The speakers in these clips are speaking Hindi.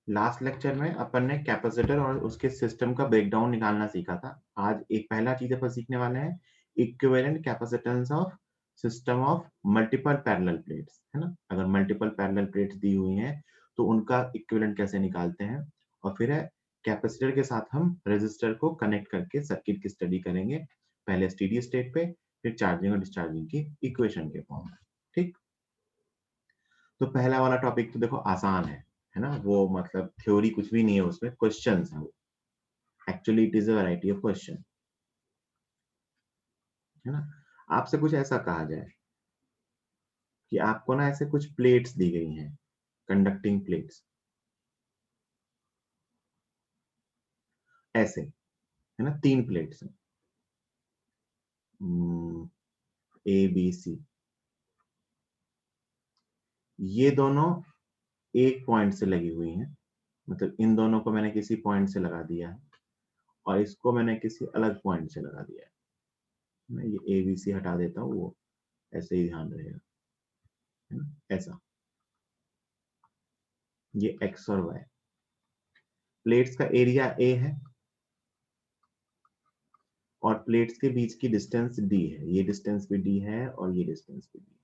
लास्ट लेक्चर में अपन ने कैपेसिटर और उसके सिस्टम का ब्रेकडाउन निकालना सीखा था। आज एक पहला चीज अपन सीखने वाले हैं, equivalent capacitance of system of multiple parallel plates, है ना। अगर मल्टीपल पैरेलल प्लेट्स दी हुई हैं तो उनका इक्विवेलेंट कैसे निकालते हैं, और फिर है कैपेसिटर के साथ हम रेजिस्टर को कनेक्ट करके सर्किट की स्टडी करेंगे, पहले स्टेडी स्टेट पे, फिर चार्जिंग और डिस्चार्जिंग की इक्वेशन के फॉर्म में। ठीक, तो पहला वाला टॉपिक तो देखो आसान है ना। वो मतलब थ्योरी कुछ भी नहीं है उसमें, क्वेश्चंस है वो। Actually it is a variety of question, है ना। आपसे कुछ ऐसा कहा जाए कि आपको ना ऐसे कुछ प्लेट्स दी गई हैं, कंडक्टिंग प्लेट्स, ऐसे, है ना। 3 प्लेट्स हैं, ए बी सी। ये दोनों एक पॉइंट से लगी हुई हैं, मतलब इन दोनों को मैंने किसी पॉइंट से लगा दिया है और इसको मैंने किसी अलग पॉइंट से लगा दिया है। मैं ये ए बी सी हटा देता हूँ, वो ऐसे ही ध्यान रहेगा, है ना, ऐसा। ये एक्स और वाई, प्लेट्स का एरिया ए है और प्लेट्स के बीच की डिस्टेंस डी है। ये डिस्टेंस भी डी है और ये डिस्टेंस भी डी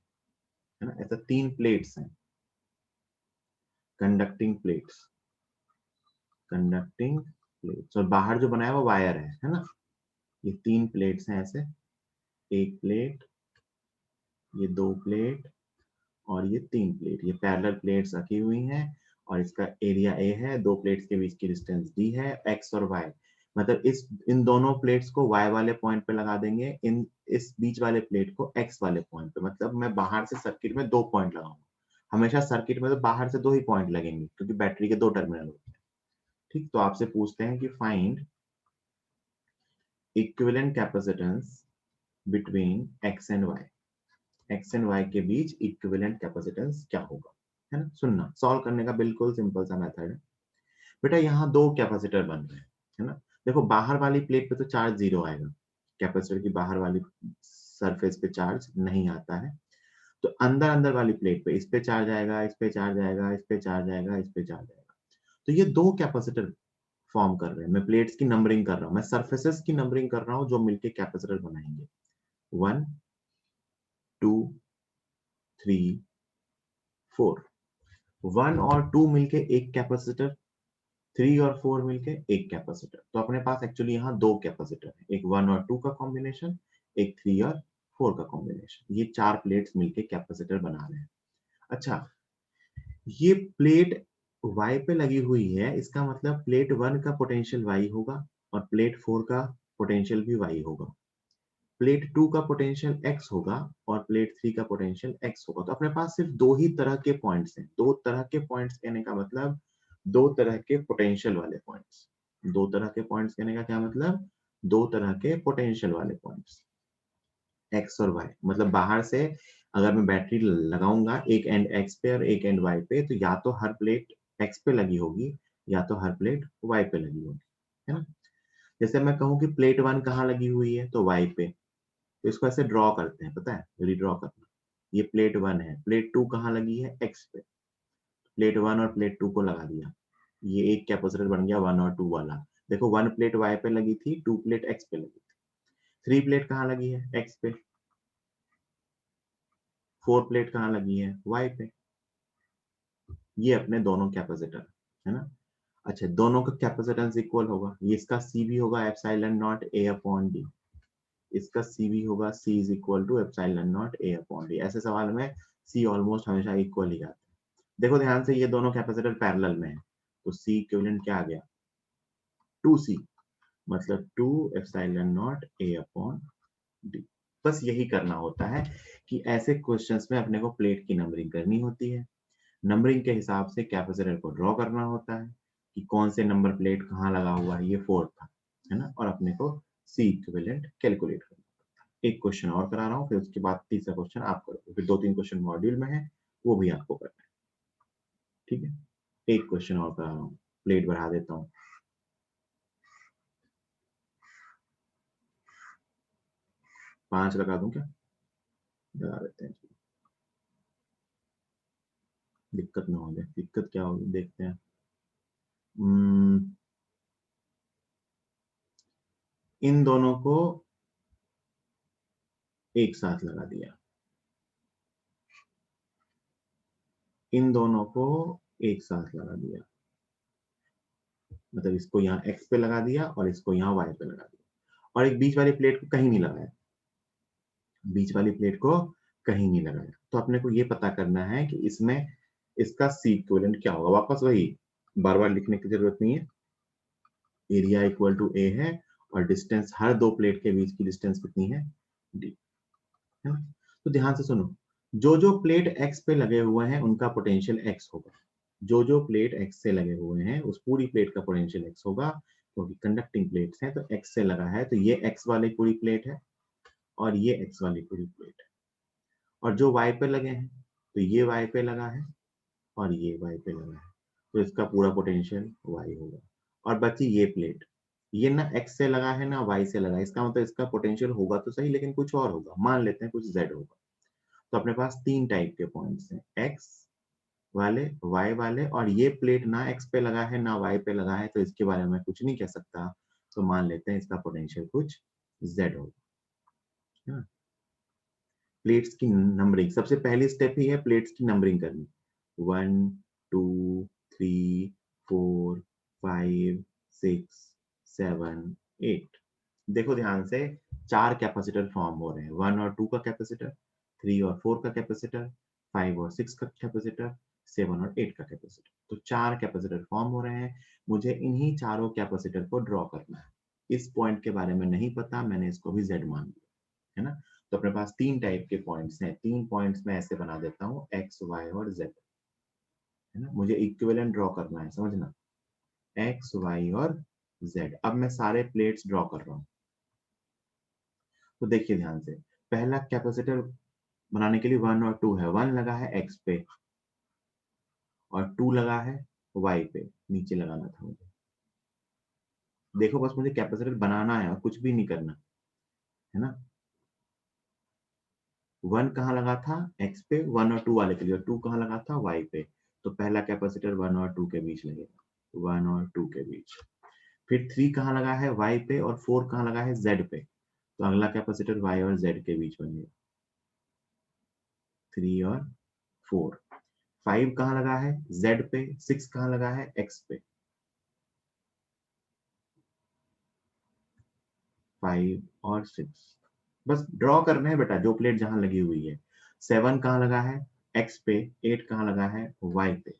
है ना। ऐसा 3 प्लेट्स हैं, कंडक्टिंग प्लेट्स, कंडक्टिंग प्लेट्स, और बाहर जो बनाया वो वायर है ना। ये 3 प्लेट्स हैं ऐसे, एक प्लेट, ये 2 प्लेट और ये 3 प्लेट, ये पैरेलल प्लेट्स रखी हुई हैं और इसका एरिया ए है। 2 प्लेट्स के बीच की डिस्टेंस डी है, एक्स और वाई। मतलब इस इन दोनों प्लेट्स को वाई वाले पॉइंट पे लगा देंगे, इन इस बीच वाले प्लेट को एक्स वाले पॉइंट पे। मतलब मैं बाहर से सर्किट में 2 पॉइंट लगाऊंगा। हमेशा सर्किट में तो बाहर से 2 ही पॉइंट लगेंगे क्योंकि बैटरी के 2 टर्मिनल होते हैं। ठीक, तो आपसे पूछते हैं कि find equivalent capacitance between X and Y. X and Y के बीच इक्विवेलेंट कैपेसिटेंस क्या होगा, है ना। सुनना, सॉल्व करने का बिल्कुल सिंपल सा मेथड है। बेटा यहाँ 2 कैपेसिटर बन रहे हैं, है ना। देखो बाहर वाली प्लेट पे तो चार्ज 0 आएगा, कैपेसिटर की बाहर वाली सरफेस पे चार्ज नहीं आता है। तो अंदर अंदर वाली प्लेट पे, इस पे चार्ज आएगा, इस पे चार्ज आएगा, इस पे चार्ज आएगा, इस पे चार्ज आएगा। तो ये 2 कैपेसिटर फॉर्म कर रहे हैं। मैं प्लेट्स की नंबरिंग कर रहा हूँ, मैं सरफेसेस की नंबरिंग कर रहा हूँ जो मिलके कैपेसिटर बनाएंगे। 1 2 3 4, 1 और 2 मिलके एक कैपेसिटर, 3 और 4 मिलके एक कैपेसिटर। तो अपने पास एक्चुअली यहाँ 2 कैपेसिटर है, एक 1 और 2 का कॉम्बिनेशन, एक 3 और 4 का कॉम्बिनेशन। ये 4 प्लेट्स मिलके कैपेसिटर बना रहे हैं। अच्छा, ये प्लेट y पे लगी हुई है, इसका मतलब प्लेट 1 का पोटेंशियल y होगा और प्लेट 4 का पोटेंशियल भी y होगा। प्लेट 2 का पोटेंशियल x होगा और प्लेट 3 का पोटेंशियल x होगा। तो अपने पास सिर्फ 2 ही तरह के पॉइंट्स हैं। 2 तरह के पॉइंट्स कहने का मतलब 2 तरह के पोटेंशियल वाले पॉइंट्स। 2 तरह के पॉइंट्स कहने का क्या मतलब, 2 तरह के पोटेंशियल वाले पॉइंट्स, एक्स और वाई। मतलब बाहर से अगर मैं बैटरी लगाऊंगा एक एंड एक्स पे और एक एंड वाई पे, तो या तो हर प्लेट एक्स पे लगी होगी या तो हर प्लेट वाई पे लगी होगी, है ना। जैसे मैं कहूँ कि प्लेट 1 कहाँ लगी हुई है, तो वाई पे। तो इसको ऐसे ड्रॉ करते हैं, पता है, रीड्रॉ करना। ये प्लेट 1 है, प्लेट 2 कहाँ लगी है, एक्स पे। प्लेट 1 और प्लेट 2 को लगा दिया, ये एक कैपेसिटर बन गया 1 और 2 वाला। देखो 1 प्लेट वाई पे लगी थी, 2 प्लेट एक्स पे लगी थी। 3 प्लेट कहाँ लगी है, एक्स पे। 4 प्लेट कहाँ लगी है, वाई पे। ये अपने दोनों कैपेसिटर, है ना। अच्छा, दोनों का कैपेसिटेंस इक्वल होगा, ये इसका सी भी होगा epsilon naught A upon D, इसका सी भी होगा, C is equal to epsilon naught A upon D. ऐसे सवाल में सी ऑलमोस्ट हमेशा इक्वल ही आता है। देखो ध्यान से, ये दोनों कैपेसिटर पैरेलल में है, तो सी इक्विवेलेंट क्या आ गया, 2c, मतलब 2 epsilon naught A upon D. बस यही करना होता है कि ऐसे क्वेश्चंस में अपने को प्लेट की नंबरिंग करनी होती है। नंबरिंग के हिसाब से कैपेसिटर को ड्रॉ करना होता है कि कौन से नंबर प्लेट कहाँ लगा हुआ है, ये 4 था, है ना। और अपने को सी इक्विवेलेंट कैलकुलेट करना है। एक क्वेश्चन और करा रहा हूँ, फिर उसके बाद तीसरा क्वेश्चन आप करोगे, फिर 2-3 क्वेश्चन मॉड्यूल में है, वो भी आपको करना है। ठीक है, एक क्वेश्चन और करा रहा हूँ, प्लेट बढ़ा देता हूँ। 5 लगा दूं क्या, लगा देते हैं, दिक्कत ना हो जाए। दिक्कत क्या होगी देखते हैं। इन दोनों को एक साथ लगा दिया, इन दोनों को एक साथ लगा दिया, मतलब इसको यहाँ x पे लगा दिया और इसको यहाँ y पे लगा दिया, और एक बीच वाली प्लेट को कहीं नहीं लगाया, बीच वाली प्लेट को कहीं नहीं लगाया। तो अपने को ये पता करना है कि इसमें इसका C इक्विवेलेंट क्या होगा। वापस वही, बार बार लिखने की जरूरत नहीं है। एरिया इक्वल टू ए है और डिस्टेंस, हर दो प्लेट के बीच की डिस्टेंस कितनी है, d, है ना। तो ध्यान से सुनो, जो जो प्लेट x पे लगे हुए हैं उनका पोटेंशियल x होगा, जो जो प्लेट x से लगे हुए हैं उस पूरी प्लेट का पोटेंशियल x होगा, क्योंकि कंडक्टिंग प्लेट्स हैं तो x से लगा है, तो ये x वाली पूरी प्लेट है और ये x वाली पूरी प्लेट है। और जो y पे लगे हैं तो ये y पे लगा है और ये y पे लगा है, तो इसका पूरा पोटेंशियल y होगा। और बची ये प्लेट, ये ना x से लगा है ना y से लगा है, इसका मतलब इसका पोटेंशियल होगा तो सही, लेकिन कुछ और होगा, मान लेते हैं कुछ z होगा। तो अपने पास तीन टाइप के पॉइंट्स हैं, x वाले, y वाले, और ये प्लेट ना x पे लगा है ना y पे लगा है, तो इसके बारे में कुछ नहीं कह सकता, तो मान लेते हैं इसका पोटेंशियल कुछ z होगा। प्लेट्स की नंबरिंग, सबसे पहली स्टेप ही है प्लेट्स की नंबरिंग करनी, 1 2 3 4 5 6 7 8। देखो ध्यान से, चार कैपेसिटर फॉर्म हो रहे हैं, 1 और 2 का कैपेसिटर, 3 और 4 का कैपेसिटर, 5 और 6 का कैपेसिटर, 7 और 8 का कैपेसिटर। तो चार कैपेसिटर फॉर्म हो रहे हैं, मुझे इन्हीं चारों कैपेसिटर को ड्रॉ करना है। इस पॉइंट के बारे में नहीं पता, मैंने इसको भी Z मान लिया, है ना। तो अपने पास तीन टाइप के पॉइंट्स हैं, तीन पॉइंट्स में ऐसे बना देता हूँ, x y और z, है ना। मुझे इक्विवेलेंट ड्रॉ करना है, समझना, x y और z। अब मैं सारे प्लेट्स ड्रॉ कर रहा हूँ। तो देखिए ध्यान से, पहला कैपेसिटर बनाने के लिए 1 और 2 है, 1 लगा है x पे और 2 लगा है y पे, नीचे लगाना था मुझे। देखो बस मुझे कैपेसिटर बनाना है और कुछ भी नहीं करना, है ना। 1 कहाँ लगा था, x पे, 1 और 2 वाले के लिए, और 2 कहाँ लगा था, y पे। तो पहला कैपेसिटर 1 और 2 के बीच लगेगा, 1 और 2 के बीच। फिर 3 कहाँ लगा है, y पे, और 4 कहाँ लगा है, z पे। तो अगला कैपेसिटर y और z के बीच बनेगा, 3 और 4। 5 कहाँ लगा है, z पे, 6 कहाँ लगा है, x पे, 5 और 6। बस ड्रॉ करना है बेटा, जो प्लेट जहां लगी हुई है। 7 कहाँ लगा है, x पे, 8 कहाँ लगा है, y पे।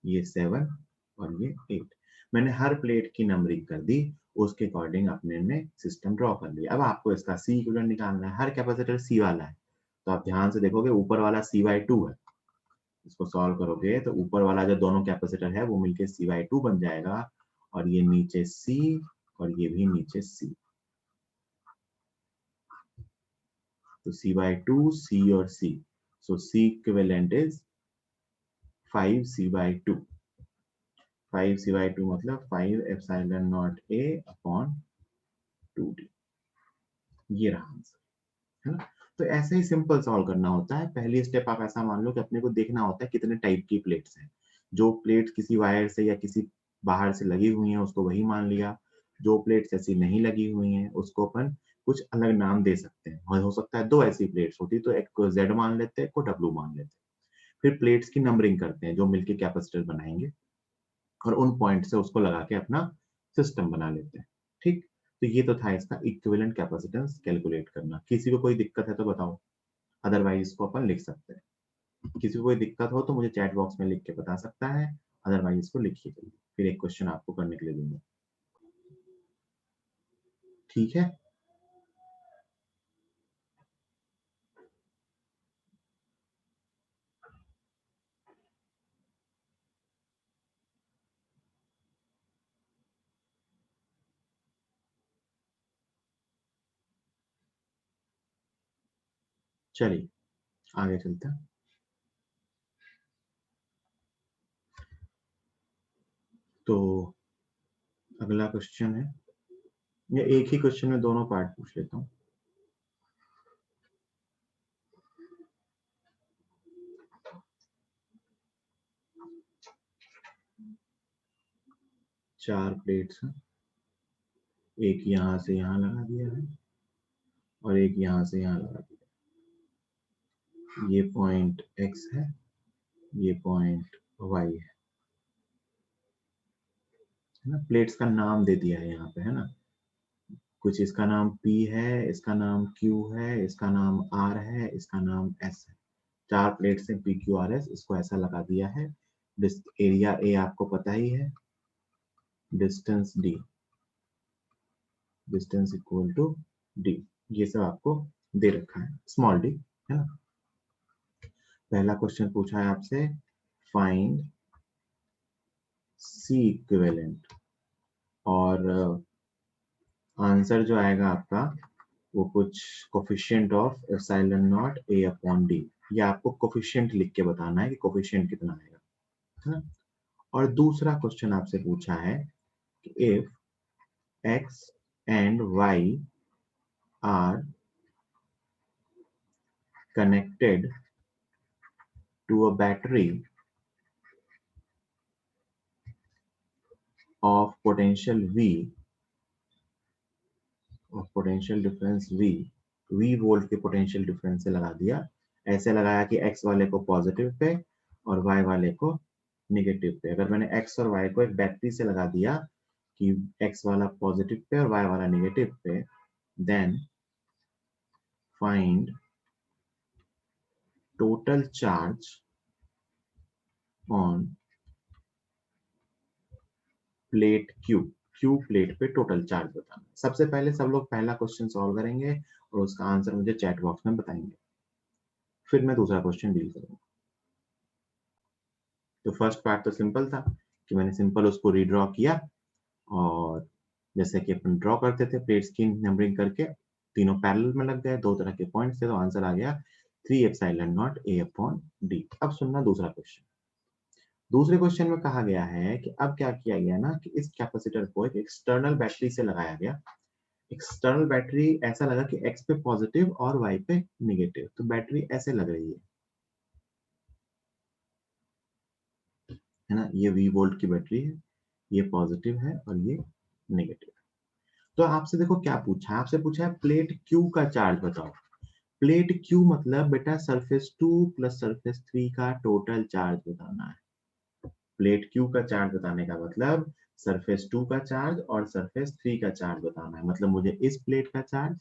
ये 7 और ये 8। मैंने हर प्लेट की नंबरिंग कर दी, उसके अकॉर्डिंग अपने ने सिस्टम ड्रॉ कर लिया। अब आपको इसका सी इक्विवेलेंट निकालना है, हर कैपेसिटर सी वाला है, तो आप ध्यान से देखोगे ऊपर वाला C/2 है, इसको सॉल्व करोगे तो ऊपर वाला जो दोनों कैपेसिटर है वो मिलके C/2 बन जाएगा, और ये नीचे C और ये भी नीचे C, तो C/2 C और C, so C equivalent is 5C/2। 5C/2 मतलब 5 epsilon not A upon 2D। ये रहा आंसर, है ना। तो ऐसे ही सिंपल सॉल्व करना होता है। पहली स्टेप आप ऐसा मान लो कि अपने को देखना होता है कितने टाइप की प्लेट्स हैं। जो प्लेट किसी वायर से या किसी बाहर से लगी हुई हैं उसको वही मान लिया, जो प्लेट्स ऐसी नहीं लगी हुई हैं उसको अपन कुछ अलग नाम दे सकते हैं, और हो सकता है दो ऐसी प्लेट्स होती तो एक को Z मान लेते हैं, एक को W मान लेते हैं। फिर प्लेट्स की नंबरिंग करते हैं जो मिलके कैपेसिटर बनाएंगे, और उन पॉइंट से उसको लगा के अपना सिस्टम बना लेते हैं। ठीक, तो ये तो था इसका इक्विवेलेंट कैपेसिटेंस कैलकुलेट करना। किसी को कोई दिक्कत है तो बताओ, अदरवाइज इसको अपन लिख सकते हैं। किसी को कोई दिक्कत हो तो मुझे चैट बॉक्स में लिख के बता सकता है, अदरवाइज इसको लिखिए जल्दी, फिर एक क्वेश्चन आपको करने के लिए दूंगा। ठीक है, चलिए आगे चलते हैं। तो अगला क्वेश्चन है, ये एक ही क्वेश्चन में दोनों पार्ट पूछ लेता हूँ। 4 प्लेट्स हैं, एक यहाँ से यहाँ लगा दिया है और एक यहाँ से यहाँ लगा दिया। ये पॉइंट x है, ये पॉइंट y है ना। प्लेट्स का नाम दे दिया है यहाँ पे, है ना। कुछ इसका नाम P है, इसका नाम Q है, इसका नाम R है, इसका नाम S है। 4 प्लेट से P Q R S, इसको ऐसा लगा दिया है। एरिया A आपको पता ही है, distance D, distance equal to D। ये सब आपको दे रखा है, स्मॉल d, है ना। पहला क्वेश्चन पूछा है आपसे, फाइंड C इक्विवेलेंट, और आंसर जो आएगा आपका वो कुछ coefficient of epsilon not a upon d। ये आपको कोफिशिएंट लिख के बताना है कि कोफिशिएंट कितना आएगा, है ना। और दूसरा क्वेश्चन आपसे पूछा है कि if x and y are connected to a battery of potential V, of potential difference V volt के पोटेंशियल डिफरेंस से लगा दिया। ऐसे लगाया कि x वाले को पॉजिटिव पे और y वाले को नेगेटिव पे। अगर मैंने x और y को एक बैटरी से लगा दिया कि x वाला पॉजिटिव पे और y वाला नेगेटिव पे, then find total charge on plate Q plate पे टोटल चार्ज बताना। सबसे पहले सब लोग पहला क्वेश्चन सॉल्व करेंगे और उसका आंसर मुझे चैट बॉक्स में बताएंगे, फिर मैं दूसरा क्वेश्चन डील करूंगा। तो फर्स्ट पार्ट तो सिंपल था कि मैंने सिंपल उसको रीड्रॉ किया, और जैसे कि अपन ड्रॉ करते थे प्लेट्स की नंबरिंग करके, तीनों पैरेलल में लग गए, दो तरह के पॉइंट्स थे, तो आंसर आ गया 3 epsilon not a upon d। अब सुनना दूसरा क्वेश्चन। दूसरे क्वेश्चन में कहा गया है कि अब क्या किया गया ना कि इस कैपेसिटर को एक एक्सटर्नल बैटरी से लगाया गया। एक्सटर्नल बैटरी ऐसा लगा कि x पे पॉजिटिव और y पे नेगेटिव, तो बैटरी ऐसे लग रही है ना। ये V वोल्ट की बैटरी है, ये पॉजिटिव है और ये नेगेटिव। तो आपसे देखो क्या पूछा है, आपसे पूछा है प्लेट Q का चार्ज बताओ। प्लेट Q मतलब बेटा सरफेस 2 प्लस सरफेस 3 का टोटल चार्ज बताना है। प्लेट Q का चार्ज बताने का मतलब सरफेस 2 का चार्ज और सरफेस 3 का चार्ज बताना है। मतलब मुझे इस प्लेट का चार्ज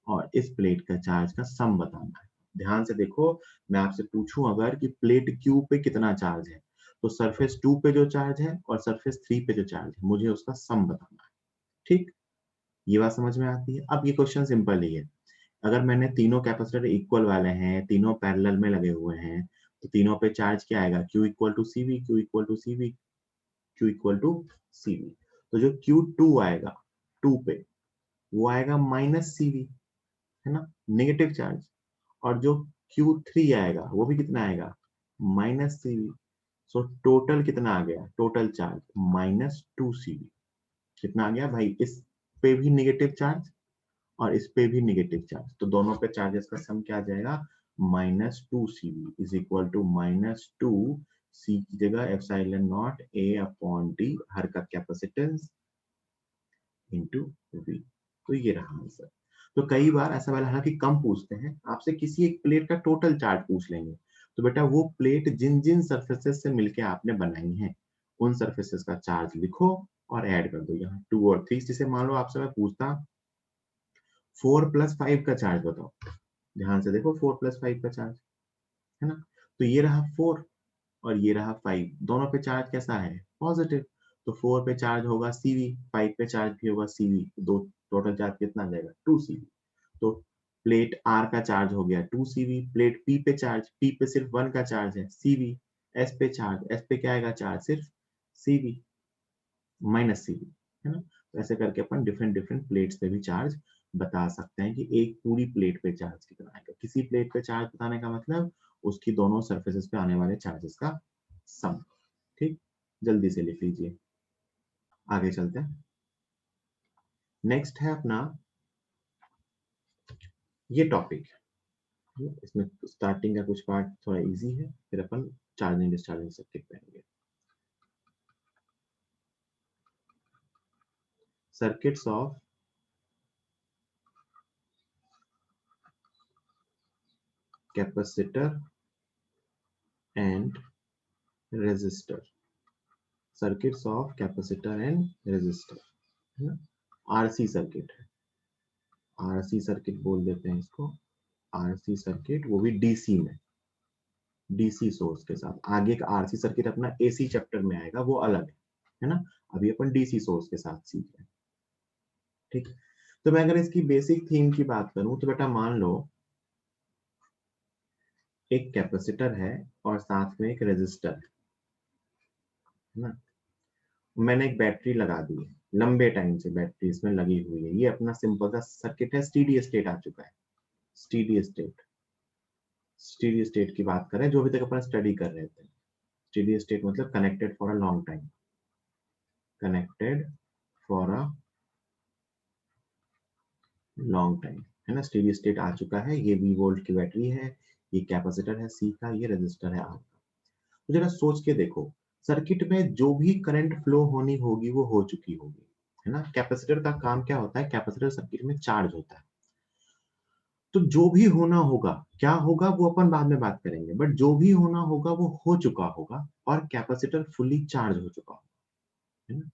और इस प्लेट का चार्ज का सम बताना है। ध्यान से देखो, मैं आपसे पूछूं अगर कि प्लेट Q पे कितना चार्ज है, तो सरफेस 2 पे जो चार्ज है और सरफेस 3 पे जो चार्ज है, मुझे उसका सम बताना है। ठीक, ये बात समझ में आती है। अब ये क्वेश्चन सिंपल ही है। अगर मैंने तीनों कैपेसिटर इक्वल वाले हैं, तीनों पैरेलल में लगे हुए हैं, तो तीनों पे चार्ज क्या आएगा, Q equal to CV, Q equal to CV, Q equal to CV। तो जो Q2 आएगा 2 पे, वो आएगा माइनस CV, है ना, नेगेटिव चार्ज। और जो Q3 आएगा वो भी कितना आएगा, माइनस CV। सो टोटल कितना आ गया, टोटल चार्ज माइनस 2CV। कितना आ गया भाई, इस पे भी नेगेटिव चार्ज और इस पे भी नेगेटिव चार्ज, तो दोनों पे चार्जेस का सम क्या आ जाएगा, -2CV is equal to -2C की जगह epsilon not a upon d हर का कैपेसिटेंस इनटू v। तो ये रहा आंसर। तो कई बार ऐसा वाला, हालांकि कम पूछते हैं, आपसे किसी एक प्लेट का टोटल चार्ज पूछ लेंगे, तो बेटा वो प्लेट जिन जिन सरफेसेस से मिलके आपने बनाई है, उन सरफेसेस का चार्ज लिखो और ऐड कर दो यहाँ 2 और 3। जैसे मान लो आपसे मैं पूछता 4 + 5 का चार्ज बताओ। ध्यान से देखो, 4 + 5 का चार्ज, है ना। तो ये रहा 4 और ये रहा 5, दोनों पे चार्ज कैसा है, पॉजिटिव। तो 4 पे चार्ज होगा CV, 5 पे चार्ज भी होगा CV, दो टोटल चार्ज कितना आ जाएगा, 2CV। तो प्लेट R का चार्ज हो गया 2CV, प्लेट P पे चार्ज, P पे सिर्फ 1 का चार्ज है CV, S पे चार्ज, S पे क्या आएगा चार्ज, सिर्फ CV माइनस CV, है ना। तो ऐसे करके अपन डिफरेंट डिफरेंट प्लेट्स पे भी चार्ज बता सकते हैं कि एक पूरी प्लेट पे चार्ज कितना आएगा। किसी प्लेट पे चार्ज बताने का मतलब उसकी दोनों सरफेसेस पे आने वाले चार्जेस का सम। ठीक, जल्दी से लिख लीजिए, आगे चलते हैं। नेक्स्ट है अपना ये टॉपिक, इसमें स्टार्टिंग का कुछ पार्ट थोड़ा इजी है, फिर अपन चार्जिंग डिस्चार्जिंग सर्किट पे आएंगे। Circuits of capacitor and resistor, circuits of capacitor and resistor, है ना, आरसी सर्किट है, आरसी सर्किट बोल देते हैं इसको, आरसी सर्किट, वो भी डीसी में, डीसी सोर्स के साथ। आगे का आरसी सर्किट अपना एसी चैप्टर में आएगा, वो अलग है ना, अभी अपन डीसी सोर्स के साथ सीख रहे हैं, ठीक। तो मैं अगर इसकी बेसिक थीम की बात करूं तो बेटा मान लो एक कैपेसिटर है और साथ में एक रेजिस्टर है ना, मैंने एक बैटरी लगा दी है, लंबे टाइम से बैटरी इसमें लगी हुई है, ये अपना सिंपल सा सर्किट है, स्टेडी स्टेट आ चुका है, स्टेडी स्टेट, स्टेडी स्टेट की बात करें जो अभी तक अपन स्टडी कर रहे थे, स्टेडी स्टेट मतलब connected for a long time, connected for a long time, है ना, स्टेडी स्टेट आ चुका है, ये V वोल्ट की बैटरी है, ये कैपेसिटर है C का, ये रेजिस्टर है R का। तो जरा सोच के देखो, सर्किट में जो भी करंट फ्लो होनी होगी वो हो चुकी होगी, है ना। कैपेसिटर का काम क्या होता है, कैपेसिटर सर्किट में चार्ज होता है, तो जो भी होना होगा, क्या होगा वो अपन बाद में बात करेंगे, बट जो भी होना होगा वो हो चुका होगा और कैपेसिटर फुली चार्ज हो चुका होगा, है ना।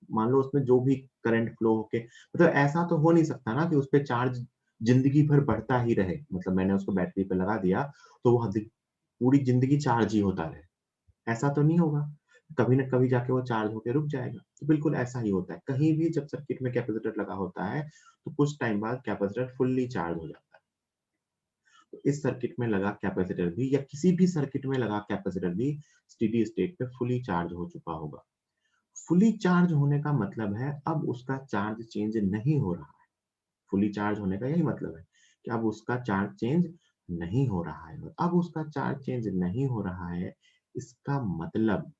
मान लो उसमें जो भी करंट फ्लो होके, मतलब ऐसा तो हो नहीं सकता ना कि उस पे चार्ज जिंदगी भर बढ़ता ही रहे, मतलब मैंने उसको बैटरी पे लगा दिया तो वो पूरी जिंदगी चार्ज ही होता रहे, ऐसा तो नहीं होगा, कभी ना कभी जाके वो चार्ज होके रुक जाएगा। तो बिल्कुल ऐसा ही होता है, कहीं भी जब सर्किट में कैपेसिटर लगा होता है तो कुछ टाइम बाद कैपेसिटर फुल्ली चार्ज हो जाता है। तो इस सर्किट में लगा कैपेसिटर भी या किसी भी सर्किट में लगा कैपेसिटर भी स्टेडी स्टेट पे फुली चार्ज हो चुका होगा। फुली चार्ज होने का मतलब है अब उसका चार्ज चेंज नहीं हो रहा है, फुली चार्ज होने का यही मतलब है कि अब उसका चार्ज चेंज नहीं हो रहा है, और अब उसका चार्ज चेंज नहीं हो रहा है, इसका मतलब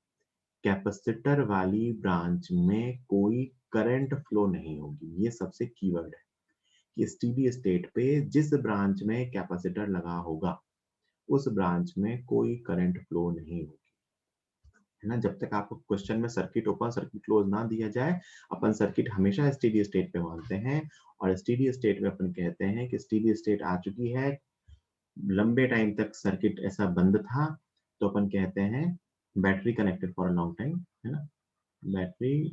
कैपेसिटर वाली ब्रांच में कोई करंट फ्लो नहीं होगी, ये सबसे कीवर्ड है कि स्टेडी स्टेट पे जिस ब्रांच में कैपेसिटर लगा होगा उस ब्रांच में कोई करंट फ्लो नहीं होगी, है ना। जब तक आपको क्वेश्चन में सर्किट ओपन सर्किट क्लोज ना दिया जाए, अपन सर्किट हमेशा स्टेडी स्टेट पे मानते हैं, और स्टेडी स्टेट में अपन कहते हैं कि स्टेडी स्टेट आ चुकी है, लंबे टाइम तक सर्किट ऐसा बंद था, तो अपन कहते हैं battery connected for a long time, है ना, battery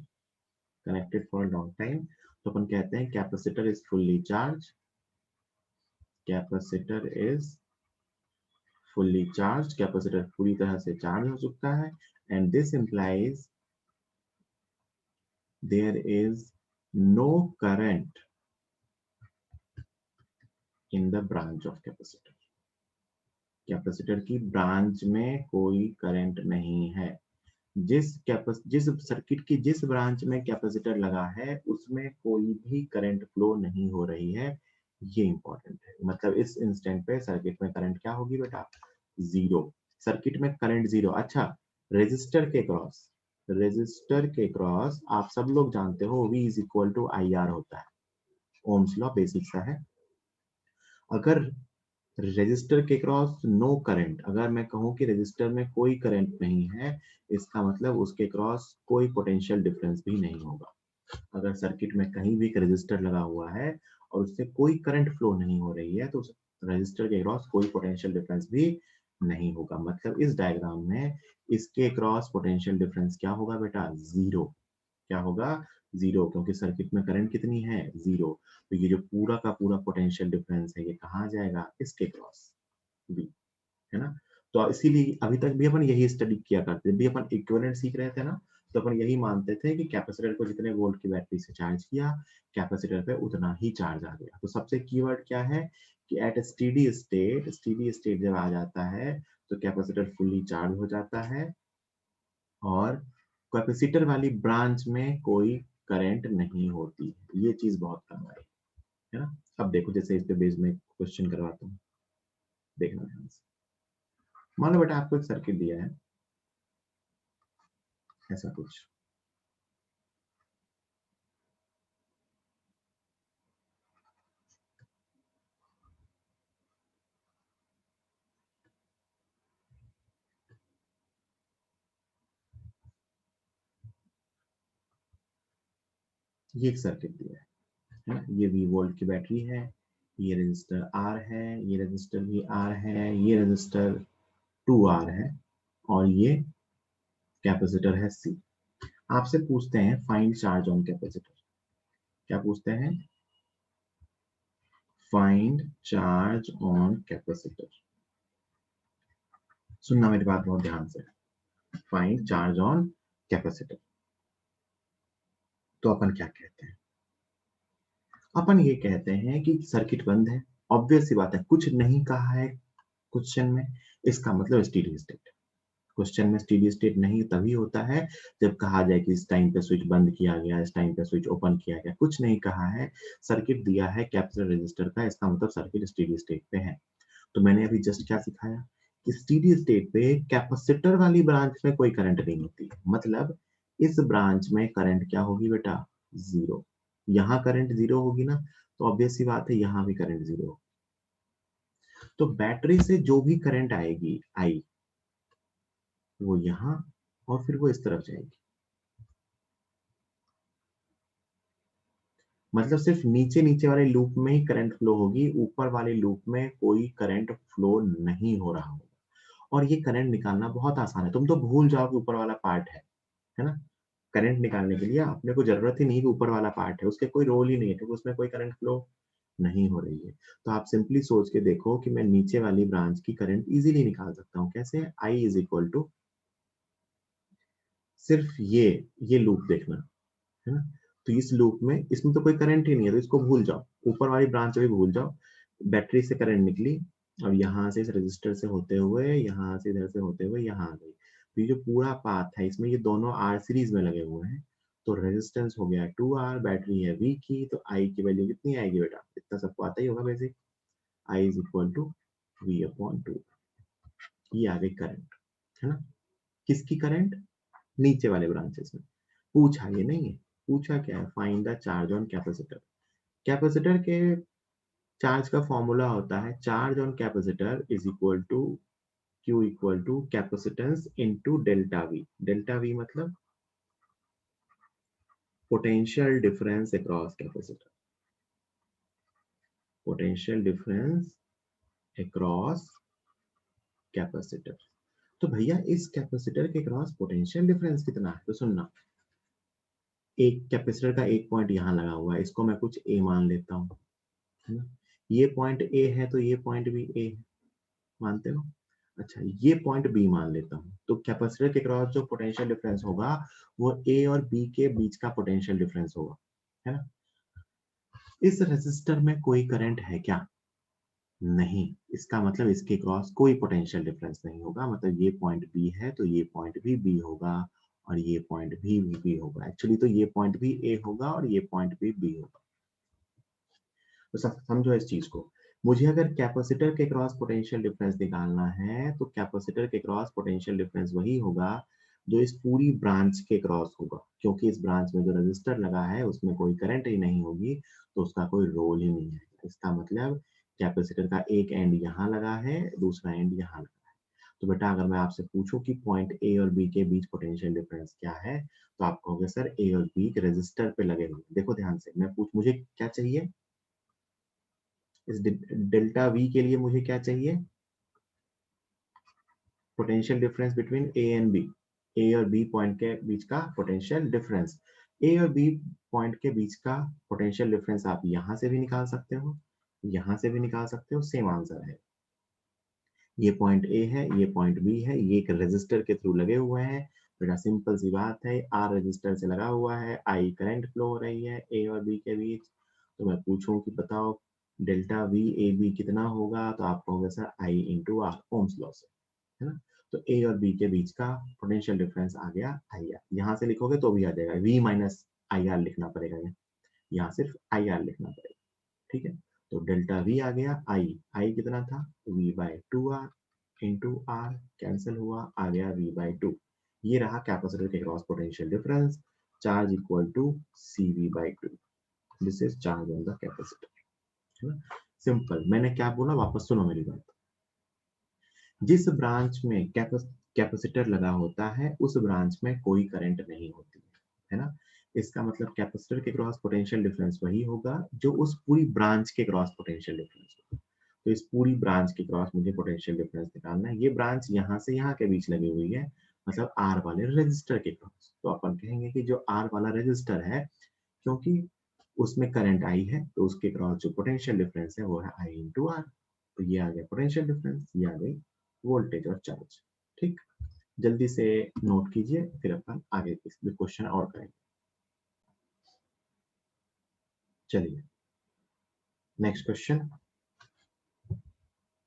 connected for a long time, तो अपन कहते हैं capacitor is fully charge, capacitor is fully charge, capacitor पूरी तरह से चार्ज हो चुका है, and this implies there is no current in the branch of capacitor, capacitor की ब्रांच में कोई करंट नहीं है, जिस सर्किट की जिस ब्रांच में कैपेसिटर लगा है उसमें कोई भी करंट फ्लो नहीं हो रही है, ये इंपॉर्टेंट है। मतलब इस इंस्टेंट पे सर्किट में करंट क्या होगी बेटा, जीरो, सर्किट में करंट जीरो। अच्छा, रेजिस्टर के क्रॉस, रेजिस्टर के क्रॉस आप सब लोग जानते हो V is equal to IR होता है, ओम्स लॉ बेसिक सा है। अगर रेजिस्टर के क्रॉस नो करंट, अगर मैं कहूं कि रेजिस्टर में कोई करंट नहीं है, इसका मतलब उसके क्रॉस कोई पोटेंशियल डिफरेंस भी नहीं होगा। अगर सर्किट में कहीं भी एक रेजिस्टर लगा हुआ है और उससे कोई करंट फ्लो नहीं हो रही है तो उस रेजिस्टर के क्रॉस कोई पोटेंशियल डिफरेंस भी नहीं होगा। मतलब इस डायग्राम में इसके क्रॉस पोटेंशियल डिफरेंस क्या होगा बेटा, जीरो। क्या होगा, जीरो, क्योंकि सर्किट में करंट कितनी है, जीरो। तो ये जो पूरा का पूरा पोटेंशियल डिफरेंस है ये कहाँ जाएगा, इसके क्रॉस बी, है ना। तो इसीलिए अभी तक भी अपन यही स्टडी किया करते थे, भी अपन इक्विवेलेंट सीख रहे थे ना, तो अपन यही मानते थे कि कैपेसिटर को जितने वोल्ट की बैटरी से चार्ज किया, कैपेसिटर पे उतना ही चार्ज आ गया। तो सबसे कीवर्ड क्या है कि at steady state, steady state जब आ जाता है तो कैपेसिटर फुल्ली चार्ज हो जाता है और कैपेसिटर वाली ब्रांच में कोई करंट नहीं होती है। ये चीज बहुत कम आई, है ना। अब देखो जैसे इस पे बेस में क्वेश्चन करवाता हूँ, देखना ध्यान से। मान लो बेटा आपको एक सर्किट दिया है ऐसा कुछ, ये एक सर्किट दिया है ना, ये V वोल्ट की बैटरी है, ये रेजिस्टर R है, ये रेजिस्टर भी R है, ये रेजिस्टर 2R है और ये कैपेसिटर है C। आपसे पूछते हैं फाइंड चार्ज ऑन कैपेसिटर। क्या पूछते हैं? Find charge on capacitor. सुनना मेरी बात बहुत ध्यान से। Find charge on capacitor. तो अपन क्या कहते हैं? अपन ये कहते हैं कि सर्किट बंद है, ऑब्वियस सी बात है, कुछ नहीं कहा है क्वेश्चन में, इसका मतलब स्टेडी स्टेट। क्वेश्चन में स्टेडी स्टेट नहीं तभी होता है जब कहा जाए कि इस टाइम पे स्विच बंद किया गया, इस टाइम पे स्विच ओपन किया गया। कुछ नहीं कहा है, सर्किट दिया है कैपेसिटर रेजिस्टर का, इसका मतलब सर्किट स्टेडी स्टेट पे है। तो मैंने अभी जस्ट क्या सिखाया कि स्टेडी स्टेट पे कैपेसिटर वाली ब्रांच में कोई करंट नहीं होती है, मतलब इस ब्रांच में करंट क्या होगी बेटा? जीरो। यहाँ करंट जीरो होगी ना, तो ऑब्वियस सी बात है यहाँ भी करंट जीरो। तो बैटरी से जो भी करंट आएगी आई, वो यहाँ और फिर वो इस तरफ जाएगी। मतलब सिर्फ नीचे नीचे वाले लूप में ही करंट फ्लो होगी, ऊपर वाले लूप में कोई करंट फ्लो नहीं हो रहा होगा। और ये करंट निकालना बहुत आसान है, तुम तो भूल जाओ कि ऊपर वाला पार्ट है ना। करंट निकालने के लिए अपने को जरूरत ही नहीं कि ऊपर वाला पार्ट है, उसके कोई रोल ही नहीं है क्योंकि उसमें कोई करंट फ्लो नहीं हो रही है। तो आप सिंपली सोच के देखो कि मैं नीचे वाली ब्रांच की करंट इजीली निकाल सकता हूँ। कैसे? आई इज इक्वल टू, सिर्फ ये लूप देखना है ना। तो इस लूप में, इसमें तो कोई करंट ही नहीं है, तो इसको भूल जाओ, ऊपर वाली ब्रांच भी भूल जाओ। बैटरी से करंट निकली और यहाँ से इस रजिस्टर से होते हुए, यहाँ से इधर से होते हुए यहाँ आ गई। तो ये जो पूरा पाथ है, इसमें ये दोनों आर सीरीज में लगे हुए हैं, तो रेजिस्टेंस हो गया 2R, बैटरी है V की, तो I की वैल्यू कितनी आएगी बेटा? इतना सबको आता ही होगा basic. I is equal to V/2। ये आ गई करंट, है ना। किसकी करंट? नीचे वाले ब्रांचेस में। पूछा ये नहीं है, पूछा क्या है? Find the charge on capacitor. Capacitor के चार्ज का फॉर्मूला होता है charge on capacitor is equal to Q equal to capacitance into delta V। Delta V मतलब potential difference across capacitor. Potential difference across capacitor. तो भैया इस कैपेसिटर के क्रॉस पोटेंशियल डिफरेंस कितना है? तो सुनना, एक कैपेसिटर का एक पॉइंट यहाँ लगा हुआ है, इसको मैं कुछ ए मान लेता हूँ, है ना। ये पॉइंट ए है तो ये पॉइंट भी ए है, मानते हो? अच्छा, ये पॉइंट बी मान लेता हूँ, तो कैपेसिटर के क्रॉस जो पोटेंशियल डिफरेंस होगा वो ए और बी के बीच का पोटेंशियल डिफरेंस होगा, है ना। इस रेजिस्टर में कोई करंट है क्या? नहीं। इसका मतलब इसके क्रॉस कोई पोटेंशियल डिफरेंस नहीं होगा, मतलब ये पॉइंट बी है तो ये पॉइंट भी बी होगा और ये पॉइंट भी बी होगा। एक्चुअली तो ये पॉइंट भी ए होगा और ये पॉइंट भी बी होगा। तो समझो इस चीज को। मुझे अगर कैपेसिटर के क्रॉस पोटेंशियल डिफरेंस निकालना है तो कैपेसिटर के क्रॉस पोटेंशियल डिफरेंस वही होगा जो इस पूरी ब्रांच के क्रॉस होगा, क्योंकि इस ब्रांच में जो रजिस्टर लगा है उसमें कोई करंट ही नहीं होगी, तो उसका कोई रोल ही नहीं है। इसका मतलब कैपेसिटर का एक एंड यहाँ लगा है, दूसरा एंड यहाँ लगा है। तो बेटा अगर मैं आपसे पूछूं कि पॉइंट ए और बी के बीच पोटेंशियल डिफरेंस क्या है, तो आप कहोगे सर ए और बी रजिस्टर पे लगे हुए। देखो ध्यान से, मुझे क्या चाहिए? इस डेल्टा वी के लिए मुझे क्या चाहिए? Potential difference between A and B, A और बी पॉइंट के बीच का पोटेंशियल डिफरेंस। ए और बी पॉइंट के बीच का पोटेंशियल डिफरेंस आप यहां से भी निकाल सकते हो, यहां से भी निकाल सकते हो, सेम आंसर है। ये पॉइंट ए है, ये पॉइंट बी है, ये एक रेजिस्टर के थ्रू लगे हुए हैं। बेटा सिंपल सी बात है, आर रेजिस्टर से लगा हुआ है, आई करंट फ्लो हो रही है ए और बी के बीच। तो मैं पूछूं कि बताओ डेल्टा वी ए बी कितना होगा, तो आप कहोगे sir I into R, Ohm's law से, है ना। तो ए और बी के बीच का पोटेंशियल डिफरेंस आ गया आई आर। यहाँ से लिखोगे तो भी आ जाएगा, वी माइनस आई आर लिखना पड़ेगा, यहाँ सिर्फ आई आर लिखना पड़ेगा, ठीक है। तो डेल्टा वी आ गया, आई कितना था? V by two R, into R cancel हुआ, आ गया वी बाई टू। ये रहा कैपेसिटर के cross potential difference, charge equal to C V by two. This is charge on the capacitor, है ना। सिंपल। मैंने क्या बोला, वापस सुनो मेरी बात। जिस ब्रांच में कैपेसिटर लगा होता है उस ब्रांच में कोई करंट नहीं होती है ना। इसका मतलब कैपेसिटर के क्रॉस पोटेंशियल डिफरेंस वही होगा जो उस पूरी ब्रांच के क्रॉस पोटेंशियल डिफरेंस होगा। तो इस पूरी ब्रांच के क्रॉस मुझे पोटेंशियल डिफरेंस निकालना है। ये ब्रांच यहाँ से यहाँ के बीच लगी हुई है, मतलब आर वाले रेजिस्टर के क्रॉस। तो अपन कहेंगे कि जो आर वाला रेजिस्टर है, क्योंकि उसमें करंट आई है, तो उसके क्रॉस जो पोटेंशियल डिफरेंस है वो है आई इंटू आर। तो ये आ गया पोटेंशियल डिफरेंस, ये आ गई वोल्टेज और चार्ज। ठीक, जल्दी से नोट कीजिए, फिर अपन आगे क्वेश्चन और करेंगे। चलिए नेक्स्ट क्वेश्चन।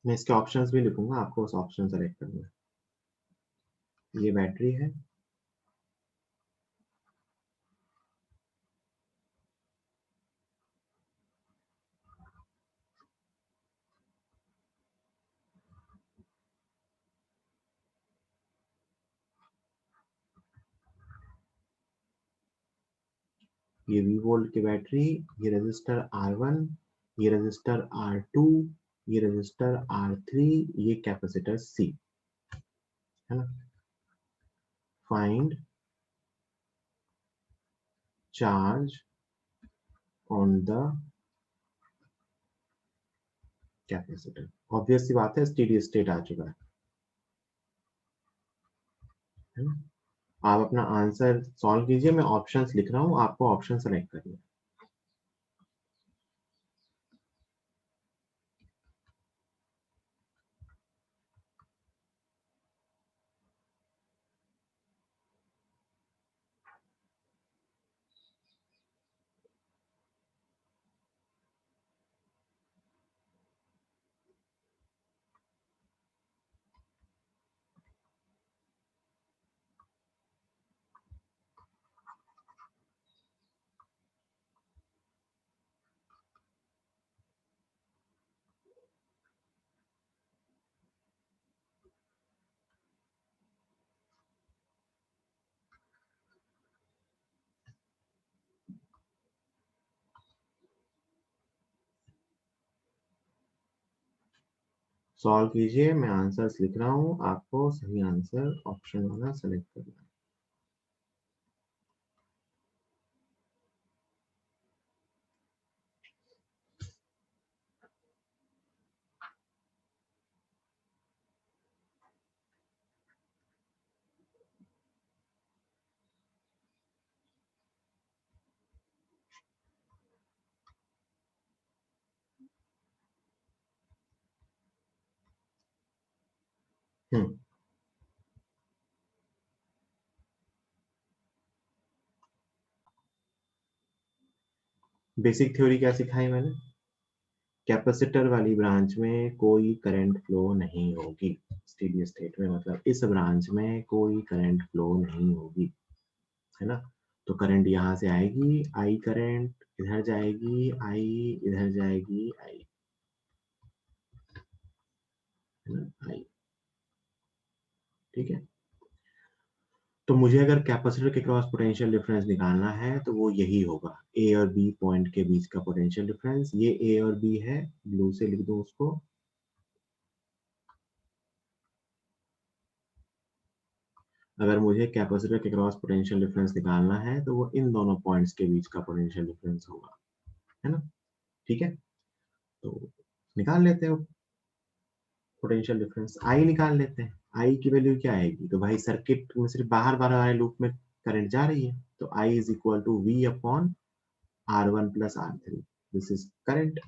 मैं इसके ऑप्शंस भी लिखूंगा, आपको उस ऑप्शन सेलेक्ट करना है। ये बैटरी है, ये V वोल्ट की बैटरी, ये रजिस्टर R1, ये रजिस्टर R2, ये रजिस्टर R3, ये कैपेसिटर C, है ना। Find charge on the capacitor. Obvious सी बात है, स्टेडी स्टेट आ चुका है ना। आप अपना आंसर सॉल्व कीजिए, मैं ऑप्शंस लिख रहा हूँ, आपको ऑप्शन सेलेक्ट करिए। सॉल्व कीजिए, मैं आंसर्स लिख रहा हूँ, आपको सही आंसर ऑप्शन वाला सेलेक्ट करना है। बेसिक थ्योरी क्या सिखाई मैंने? कैपेसिटर वाली ब्रांच में कोई करंट फ्लो नहीं होगी स्टेडी स्टेट में, मतलब इस ब्रांच में कोई करंट फ्लो नहीं होगी, है ना। तो करंट यहाँ से आएगी, आई करंट इधर जाएगी, आई इधर जाएगी, आई, है ना, आई। ठीक है, तो मुझे अगर कैपेसिटर के क्रॉस पोटेंशियल डिफरेंस निकालना है तो वो यही होगा, ए और बी पॉइंट के बीच का पोटेंशियल डिफरेंस। ये ए और बी है, ब्लू से लिख दो उसको। अगर मुझे कैपेसिटर के क्रॉस पोटेंशियल डिफरेंस निकालना है तो वो इन दोनों पॉइंट्स के बीच का पोटेंशियल डिफरेंस होगा, है ना। ठीक है, तो निकाल लेते हैं पोटेंशियल डिफरेंस, आई निकाल लेते हैं। आई की वैल्यू क्या आएगी, तो भाई सर्किट में सिर्फ बाहर बाहर वाले लूप में करंट जा रही है, तो I is equal to V upon R one plus R three, this is current.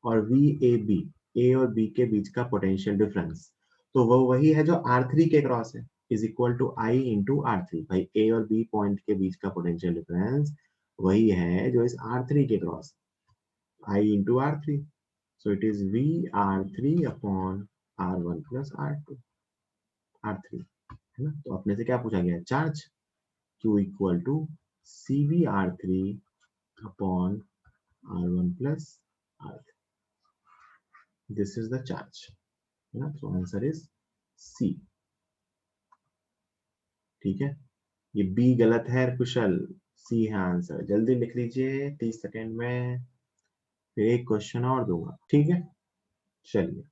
और वी ए बी, ए और बी के बीच का पोटेंशियल डिफरेंस, तो वो वही है जो आर थ्री के क्रॉस है, is equal to I into R three. भाई ए और बी पॉइंट के बीच का पोटेंशियल डिफरेंस वही है जो इस आर थ्री के cross, I into R three. So it is V R three upon R one plus R two, R three, है ना। तो अपने से क्या पूछा गया, charge. Q equal to C V R three upon R one plus R, this is the charge, है ना। तो आंसर इज सी। ठीक है, ये बी गलत है कुशल, सी है आंसर। जल्दी लिख लीजिए, 30 सेकेंड में, फिर एक क्वेश्चन और दूंगा, ठीक है। चलिए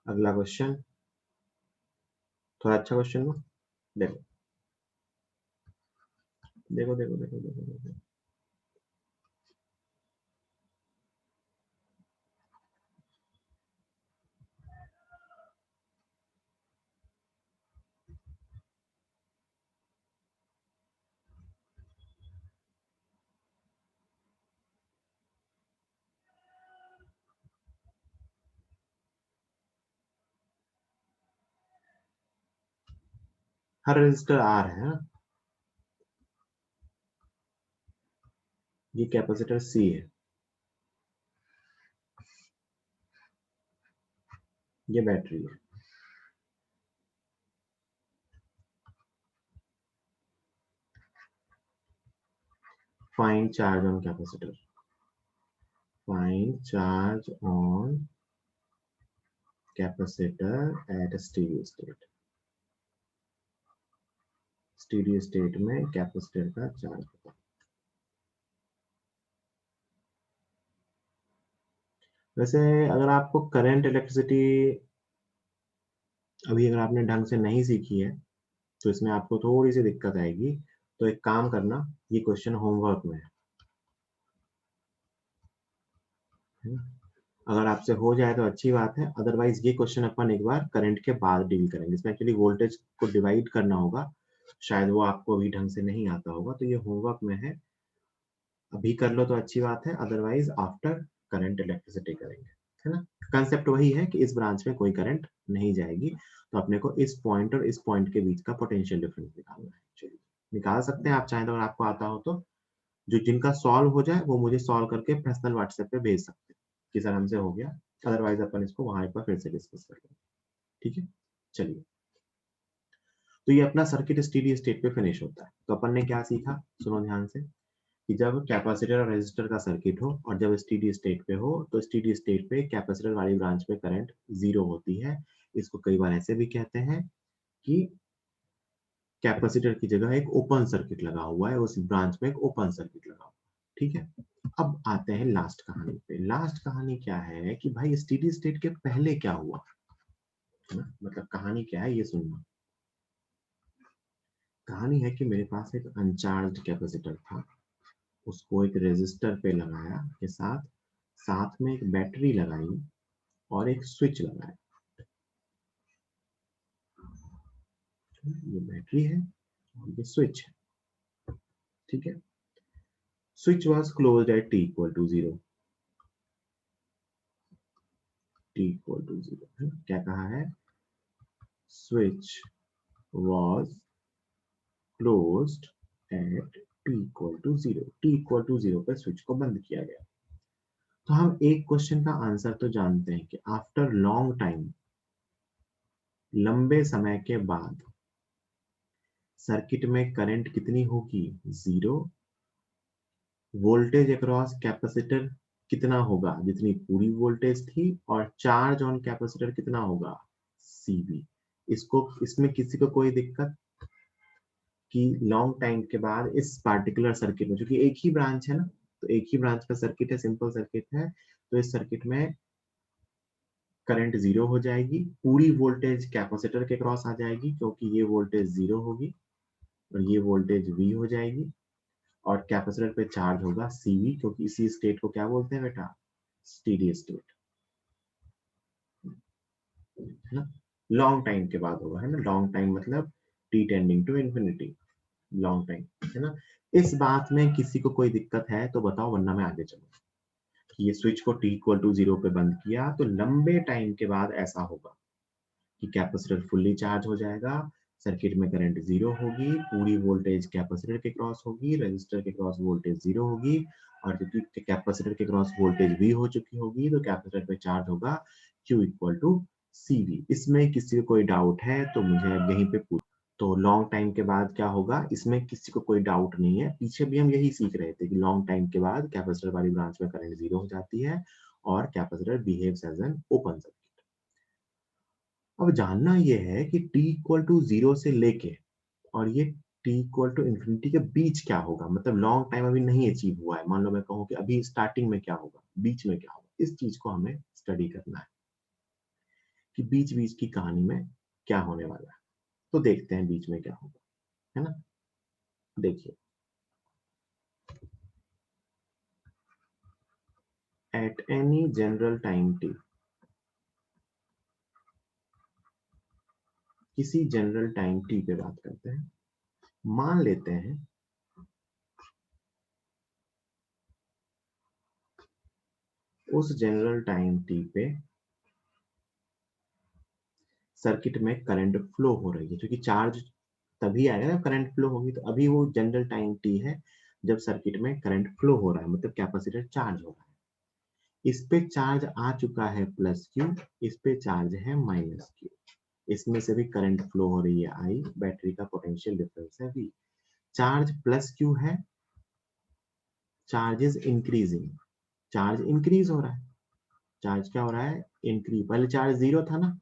अगला क्वेश्चन, थोड़ा अच्छा क्वेश्चन लो, देखो। देखो देखो देखो देखो देखो, हर रेजिस्टर आर है ना, ये कैपेसिटर सी है, ये बैटरी है। Find charge on capacitor, find charge on capacitor eight steady state, steady state में कैपेसिटर का चार्ज होगा। वैसे अगर आपको करंट इलेक्ट्रिसिटी अभी अगर आपने ढंग से नहीं सीखी है तो इसमें आपको थोड़ी सी दिक्कत आएगी, तो एक काम करना, ये क्वेश्चन होमवर्क में है। अगर आपसे हो जाए तो अच्छी बात है, अदरवाइज ये क्वेश्चन अपन एक बार करंट के बाद डील करेंगे। इसमें एक्चुअली वोल्टेज को डिवाइड करना होगा, शायद वो आपको अभी ढंग से नहीं आता होगा, तो ये होमवर्क में है, अभी कर लो तो अच्छी बात है, अदरवाइज आफ्टर करंट इलेक्ट्रिसिटी करेंगे, है ना। कंसेप्ट वही है कि इस ब्रांच में कोई करंट नहीं जाएगी, तो अपने को इस पॉइंट और इस पॉइंट के बीच का पोटेंशियल डिफरेंस निकालना है। चलिए निकाल सकते हैं आप चाहें तो, अगर आपको आता हो तो। जो जिनका सॉल्व हो जाए वो मुझे सॉल्व करके पर्सनल व्हाट्सएप पे भेज सकते हैं कि सर हमसे हो गया, अदरवाइज अपन इसको वहां एक बार फिर से डिस्कस कर लेंगे। ठीक है, चलिए। तो ये अपना सर्किट स्टेडी स्टेट पे फिनिश होता है। तो अपन ने क्या सीखा, सुनो ध्यान से, कि जब कैपेसिटर और रेजिस्टर का सर्किट हो और जब स्टेडी स्टेट पे हो, तो स्टेडी स्टेट पे कैपेसिटर वाली ब्रांच में करंट जीरो होती है। इसको कई बार ऐसे भी कहते हैं कि कैपेसिटर की जगह एक ओपन सर्किट लगा हुआ है, उस ब्रांच में एक ओपन सर्किट लगा हुआ है। ठीक है, अब आते हैं लास्ट कहानी पे। लास्ट कहानी क्या है कि भाई स्टेडी स्टेट के पहले क्या हुआ, है ना, मतलब कहानी क्या है ये सुनना। कहानी है कि मेरे पास एक अनचार्ज कैपेसिटर था, उसको एक रेजिस्टर पे लगाया के साथ, साथ में एक बैटरी लगाई और एक स्विच लगाया। ये बैटरी है और ये स्विच है। ठीक है, switch was closed at T equal to zero, T equal to zero. क्या कहा है, switch was closed at t equal to zero, t equal to zero पे स्विच को बंद किया गया। तो हम एक क्वेश्चन का आंसर तो जानते हैं कि आफ्टर लॉन्ग टाइम, लंबे समय के बाद सर्किट में करंट कितनी होगी, जीरो। वोल्टेज अक्रॉस कैपेसिटर कितना होगा, जितनी पूरी वोल्टेज थी, और चार्ज ऑन कैपेसिटर कितना होगा, सीवी। इसको, इसमें किसी को कोई दिक्कत कि लॉन्ग टाइम के बाद इस पार्टिकुलर सर्किट में, क्योंकि एक ही ब्रांच है ना, तो एक ही ब्रांच का सर्किट है, सिंपल सर्किट है, तो इस सर्किट में करंट जीरो हो जाएगी, पूरी वोल्टेज कैपेसिटर के क्रॉस आ जाएगी क्योंकि ये वोल्टेज जीरो होगी, और ये वोल्टेज वी हो जाएगी, और कैपेसिटर पे चार्ज होगा सीवी, क्योंकि इसी स्टेट को क्या बोलते हैं बेटा, स्टेडी स्टेट, है ना। लॉन्ग टाइम के बाद होगा, है ना, लॉन्ग टाइम मतलब T tending to infinity, long time, है ना। इस बात में किसी को कोई दिक्कत है तो बताओ, वरना मैं आगे चलूँ। ये स्विच को t इक्वल टू जीरो पे बंद किया तो लंबे टाइम के बाद ऐसा होगा कि कैपेसिटर फुल्ली चार्ज हो जाएगा, सर्किट में करंट जीरो होगी, पूरी वोल्टेज कैपेसिटर के क्रॉस होगी, रजिस्टर के क्रॉस वोल्टेज जीरो होगी, और क्योंकि कैपेसिटर के क्रॉस वोल्टेज वी हो चुकी होगी तो कैपेसिटर पे चार्ज होगा Q इक्वल टू CV। इसमें किसी को कोई डाउट है तो मुझे यहीं पे पूछ। तो लॉन्ग टाइम के बाद क्या होगा, इसमें किसी को कोई डाउट नहीं है, पीछे भी हम यही सीख रहे थे कि लॉन्ग टाइम के बाद कैपेसिटर वाली ब्रांच में करंट जीरो हो जाती है और capacitor behaves as an open circuit. अब जानना यह है कि t इक्वल टू जीरो से लेके और ये t इक्वल टू इंफिनिटी के बीच क्या होगा, मतलब लॉन्ग टाइम अभी नहीं अचीव हुआ है, मान लो मैं कहूँ कि अभी स्टार्टिंग में क्या होगा, बीच में क्या होगा, इस चीज को हमें स्टडी करना है कि बीच बीच की कहानी में क्या होने वाला है। तो देखते हैं बीच में क्या होगा, है ना। देखिए, at any general time T, किसी जनरल टाइम टी पे बात करते हैं। मान लेते हैं उस जनरल टाइम टी पे सर्किट में करंट फ्लो हो रही है, क्योंकि चार्ज तभी आएगा ना करंट फ्लो होगी। तो अभी वो जनरल टाइम टी है जब सर्किट में करंट फ्लो हो रहा है, मतलब कैपेसिटर चार्ज हो रहा है। इस पे चार्ज आ चुका है प्लस क्यू, इस पे चार्ज है माइनस क्यू। इसमें से भी करंट फ्लो हो रही है आई, बैटरी का पोटेंशियल डिफरेंस है वी। चार्ज प्लस क्यू है, charge is increasing, charge increase हो रहा है। चार्ज क्या हो रहा है? इंक्रीज। पहले चार्ज जीरो था ना,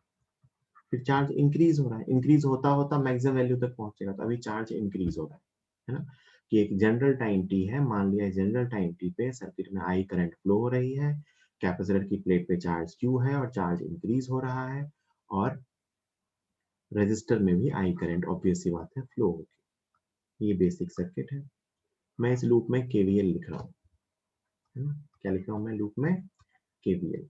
फिर चार्ज इंक्रीज हो रहा है, इंक्रीज होता होता मैक्सिमम वैल्यू तक पहुंचेगा, तो अभी चार्ज इंक्रीज हो रहा है ना। कि एक जनरल टाइम टी है, मान लिया जनरल टाइम टी पे सर्किट में आई करंट फ्लो हो रही है, कैपेसिटर की प्लेट पे चार्ज क्यू है और चार्ज इंक्रीज हो रहा है, और रेजिस्टर में भी आई करंट ऑब्वियस सी बात है फ्लो होगी। ये बेसिक सर्किट है। मैं इस लूप में केवीएल लिख रहा हूँ, है ना। क्या लिख रहा हूँ मैं लूप में? केवीएल।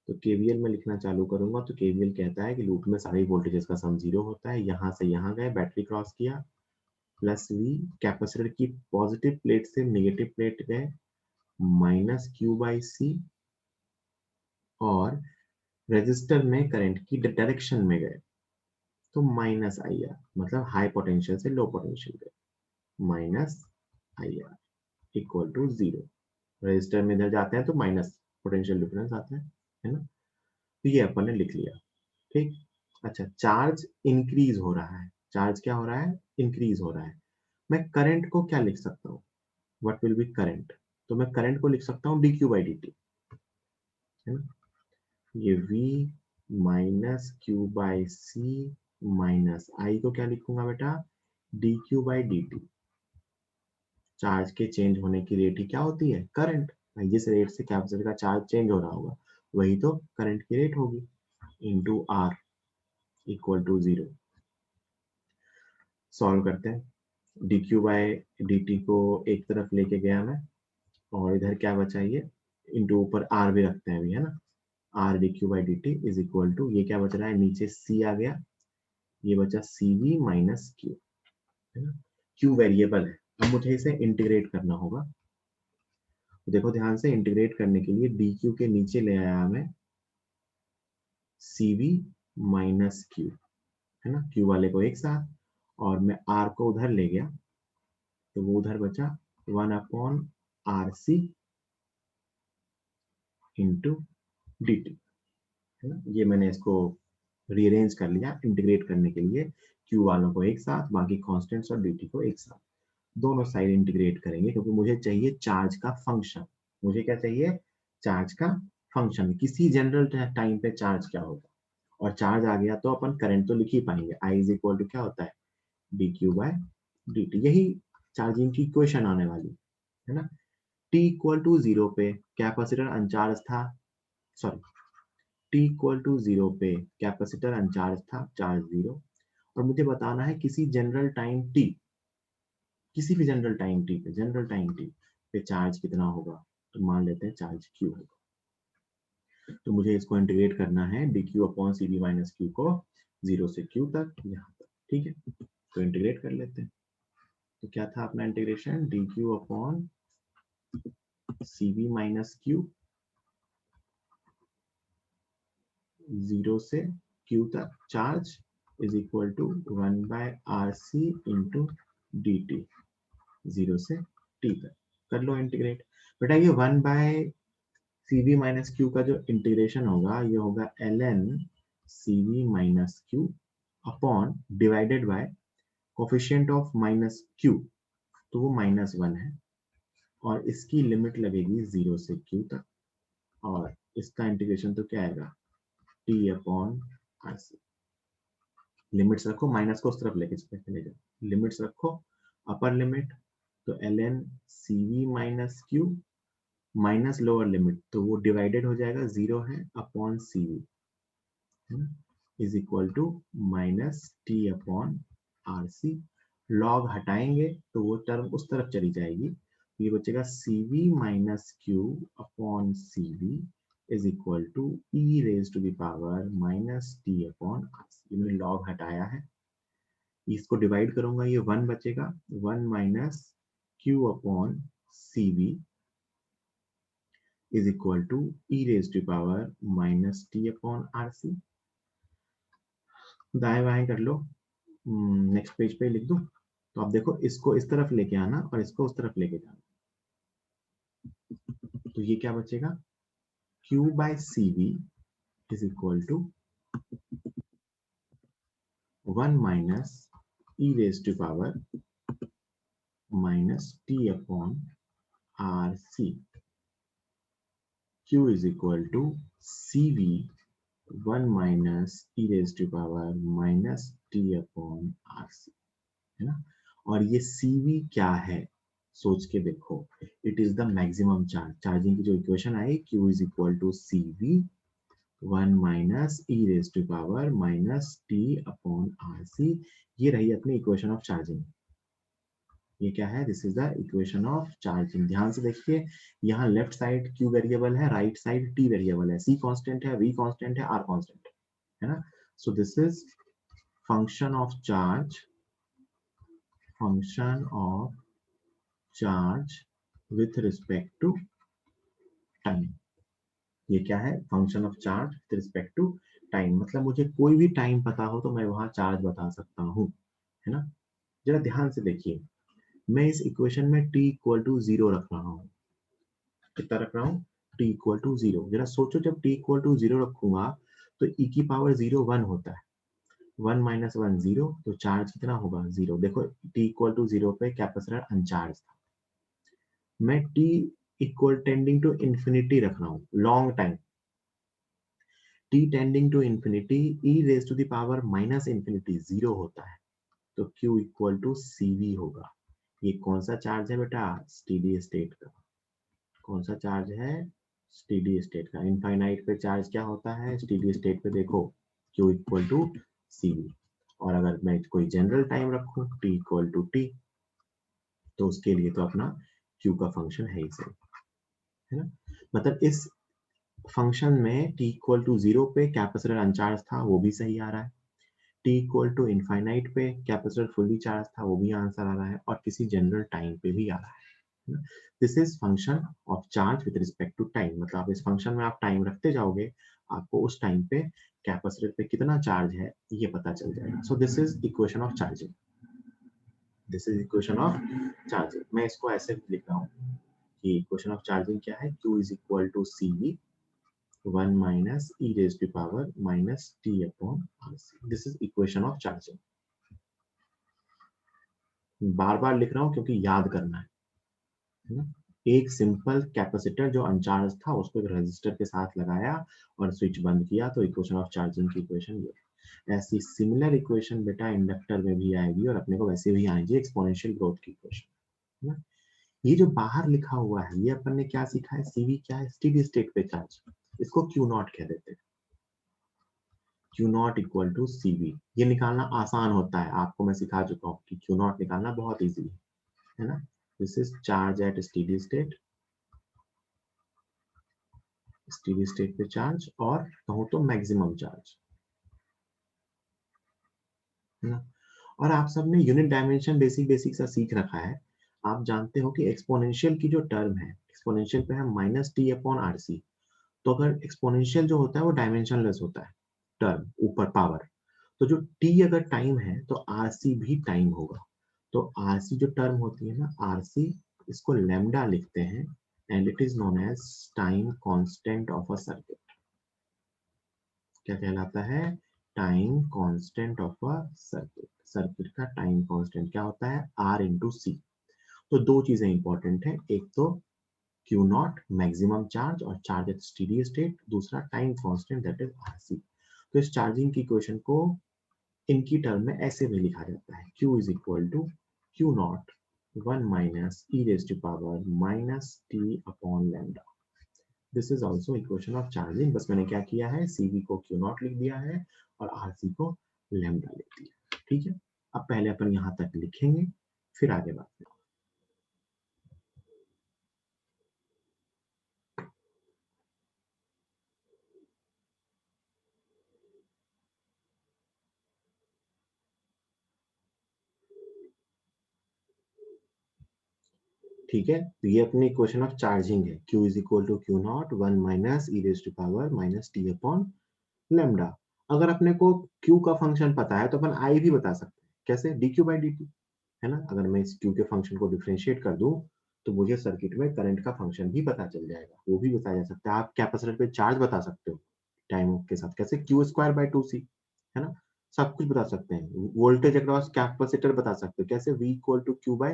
तो केवीएल में लिखना चालू करूंगा तो केवीएल कहता है कि लूप में सारी वोल्टेजेस का सम जीरो होता है। यहाँ से यहाँ गए, बैटरी क्रॉस किया, प्लस वी, कैपेसिटर की पॉजिटिव प्लेट से नेगेटिव प्लेट गए, माइनस क्यू बाई सी, और रेजिस्टर में करंट की डायरेक्शन में गए तो माइनस आई आर, मतलब हाई पोटेंशियल से लो पोटेंशियल गए, minus I R equal to zero. Resistor में इधर जाते हैं तो माइनस पोटेंशियल डिफरेंस आता है ना। तो ये अपन ने लिख लिया, ठीक। अच्छा, चार्ज इंक्रीज हो रहा है, चार्ज क्या हो रहा है? इंक्रीज हो रहा है। मैं करंट को क्या लिख सकता हूँ? What will be current? तो मैं करंट को लिख सकता हूँ D Q by D T, है ना। ये v minus Q by C minus I को क्या लिखूंगा बेटा? D Q by D T. Charge के चेंज होने की रेट ही क्या होती है? करंट। जिस रेट से कैपेसिटर का चार्ज चेंज हो रहा होगा वही तो करंट की रेट होगी, into R equal to zero. Solve करते हैं। D Q by D T को एक तरफ लेके गया मैं, और इधर क्या बचा? ये इंटू ऊपर आर भी रखते हैं अभी, है ना। R D Q by D T is equal to, ये क्या बच रहा है? नीचे सी आ गया, ये बचा सी वी माइनस क्यू, है ना। क्यू वेरिएबल है, अब मुझे इसे इंटीग्रेट करना होगा। तो देखो ध्यान से, इंटीग्रेट करने के लिए डी क्यू के नीचे ले आया मैं सी वी माइनस क्यू, है ना, क्यू वाले को एक साथ, और मैं आर को उधर ले गया तो वो उधर बचा 1/RC इंटू डी टी, है ना। ये मैंने इसको रीअरेंज कर लिया इंटीग्रेट करने के लिए, क्यू वालों को एक साथ, बाकी कॉन्स्टेंट्स और डी टी को एक साथ। दोनों साइड इंटीग्रेट करेंगे क्योंकि मुझे चाहिए चार्ज का फंक्शन। मुझे क्या चाहिए? चार्ज का फंक्शन। किसी जनरल टाइम पे चार्ज क्या होगा, और चार्ज आ गया तो अपन करंट तो लिख ही पाएंगे। आई इज इक्वल टू क्या होता है? D Q by D T. यही चार्जिंग की इक्वेशन आने वाली है ना। टी इक्वल टू जीरो पे कैपेसिटर अनचार्ज था, sorry, T equal to zero पे कैपेसिटर अनचार्ज था, चार्ज जीरो। और मुझे बताना है किसी जनरल टाइम टी, किसी भी जनरल टाइम टी पे, जनरल टाइम टी पे चार्ज कितना होगा। तो मान लेते हैं चार्ज क्यू होगा। तो मुझे इसको इंटीग्रेट करना है D Q upon C V minus Q को, जीरो से क्यू तक, यहाँ तक, ठीक है। तो इंटीग्रेट कर लेते हैं। तो क्या था अपना integration? D Q upon C V minus Q, zero से क्यू तक charge, is equal to 1/RC into D T, zero से टी तक। कर लो इंटीग्रेट बेटा। ये 1/CV माइनस क्यू का जो इंटीग्रेशन होगा ये होगा ln CV minus Q upon divided by coefficient of minus Q, तो वो -1 है, और इसकी लिमिट लगेगी जीरो से क्यू तक, और इसका इंटीग्रेशन तो क्या आएगा? T upon R C. Limits रखो, माइनस को उस तरफ लेके चले जाओ, लिमिट्स रखो, अपर लिमिट तो ln CV minus Q minus lower limit, तो वो डिवाइडेड हो जाएगा, जीरो है, अपॉन CV, है ना, is equal to minus T upon R C. Log हटाएंगे तो वो टर्म उस तरफ चली जाएगी, ये बचेगा CV minus Q upon CV is equal to E raise to the power minus T upon R। ये मैंने लॉग हटाया है, इसको डिवाइड करूंगा, ये 1 बचेगा, 1 minus Q upon CV is equal to E raise to power minus T upon RC। दाएं बाएं कर लो, नेक्स्ट पेज पे लिख दो। तो आप देखो, इसको इस तरफ लेके आना और इसको उस तरफ लेके जाना, तो ये क्या बचेगा, Q by CV is equal to 1 minus E raise to power minus T upon RC। Q is equal to CV 1 minus E raised to power minus T upon RC, है ना। और ये CV क्या है, सोच के देखो, it is the maximum charge. Charging की जो equation I, Q is equal to CV 1 minus E raised to power minus T upon RC। ये रही अपनी इक्वेशन ऑफ चार्जिंग। ये क्या है, this is the equation of charging. ध्यान से देखिए, यहाँ लेफ्ट साइड Q वेरिएबल है, राइट साइड T वेरिएबल है, C कांस्टेंट है, V कांस्टेंट है, R कांस्टेंट है ना। So this is function of charge, function of charge with respect to time. ये क्या है, function of charge with respect to time. मतलब मुझे कोई भी टाइम पता हो तो मैं वहां चार्ज बता सकता हूँ, है ना। जरा ध्यान से देखिए, मैं इस इक्वेशन में t इक्वल टू 0 रख रहा हूँ। कितना रख रहा हूँ, t इक्वल टू 0। जरा सोचो, जब t इक्वल टू 0 रखूंगा तो e की पावर 0 1 होता है, 1 माइनस 1 0, तो चार्ज कितना होगा, 0। देखो t इक्वल टू 0 पे कैपेसिटर अनचार्ज था। मैं t equal tending to infinity रख रहा हूँ, long time, t tending to infinity, e raise to the power minus infinity 0 होता है, तो q इक्वल टू CV होगा। ये कौन सा चार्ज है बेटा, स्टेडी स्टेट का। कौन सा चार्ज है, स्टेडी स्टेट का। इनफाइनाइट पे चार्ज क्या होता है, स्टेडी स्टेट पे देखो Q इक्वल टू CV। और अगर मैं कोई जनरल टाइम रखूं T इक्वल टू T, तो उसके लिए तो अपना Q का फंक्शन है ही सही, है ना। मतलब इस फंक्शन में T इक्वल टू 0 पे कैपेसिटर अनचार्ज था, वो भी सही आ रहा है। T इक्वल टू इनफाइनाइट पे कैपेसिटर फुल्ली चार्ज था, वो भी आंसर आ रहा है, और किसी जनरल टाइम पे भी आ रहा है। This is function of charge with respect to time. मतलब आप इस फंक्शन में आप टाइम रखते जाओगे, आपको उस टाइम पे कैपेसिटर पे कितना चार्ज है ये पता चल जाएगा। सो this is equation of charging, this is equation of charging. मैं इसको ऐसे लिख रहा हूँ कि इक्वेशन ऑफ चार्जिंग क्या है, Q is equal to CV 1 minus E raise to power minus T upon RC। This is equation of charging. बार बार लिख रहा हूँ क्योंकि याद करना है ना। एक सिंपल कैपेसिटर जो अनचार्ज था, उसको एक रेजिस्टर के साथ लगाया और स्विच बंद किया, तो इक्वेशन ऑफ चार्जिंग की इक्वेशन ये। ऐसी सिमिलर इक्वेशन बेटा इंडक्टर में भी आएगी, और अपने को वैसे भी आएगी एक्सपोनेंशियल ग्रोथ की इक्वेशन, है ना। ये जो बाहर लिखा हुआ है, ये अपन ने क्या सीखा है, CV क्या है, स्टेडी स्टेट पे चार्ज, इसको Q नॉट कह देते हैं। Q not equal to CV। ये निकालना आसान होता है, आपको मैं सिखा चुका हूँ कि Q नॉट निकालना बहुत ईजी है ना। This is charge at steady state, steady state पे चार्ज, और कहूं तो मैक्सिमम चार्ज, है ना। और आप सबने यूनिट डायमेंशन बेसिक बेसिक सा सीख रखा है। आप जानते हो कि एक्सपोनेंशियल की जो टर्म है, एक्सपोनेंशियल पे है माइनस T अपॉन RC। तो अगर एक्सपोनेंशियल जो होता है वो डायमेंशनलेस होता है, टर्म ऊपर पावर। तो जो T अगर टाइम है तो RC भी टाइम होगा। तो RC जो टर्म होती है ना, RC, इसको लैम्डा लिखते हैं, and it is known as time constant of a circuit. क्या कहलाता है, time constant of a circuit. Circuit का टाइम कांस्टेंट क्या होता है, R इंटू C। तो दो चीजें इंपॉर्टेंट है, एक तो Q नॉट मैक्सिमम चार्ज और चार्ज एट स्टेडी स्टेट, दूसरा time constant that is RC। तो इस चार्जिंग की इक्वेशन को इनकी टर्म में ऐसे भी लिखा जाता है, Q is equal to Q not 1 minus E raise to power minus T upon lambda. This is also equation of charging. बस मैंने क्या किया है, CV को Q नॉट लिख दिया है और RC को लैम्डा लिख दिया, ठीक है। अब पहले अपन यहाँ तक लिखेंगे, फिर आगे बात करेंगे। ठीक है, तो ये अपनी इक्वेशन ऑफ चार्जिंग है, Q is equal to Q not 1 minus E raise to power minus T upon lambda. अगर अपने को Q का फंक्शन पता है तो अपन I भी बता सकते हैं, कैसे, dq बाई dt, है ना। अगर मैं इस Q के फंक्शन को डिफरेंशिएट कर दूं तो मुझे सर्किट में करंट का फंक्शन भी पता चल जाएगा, वो भी बताया जा सकता है। आप कैपेसिटर पे चार्ज बता सकते हो टाइम के साथ, कैसे, क्यू स्क्वायर बाई टू सी, है ना। सब कुछ बता सकते हैं। वोल्टेज अक्रॉस कैपेसिटर बता सकते हो, कैसे, V equal to Q by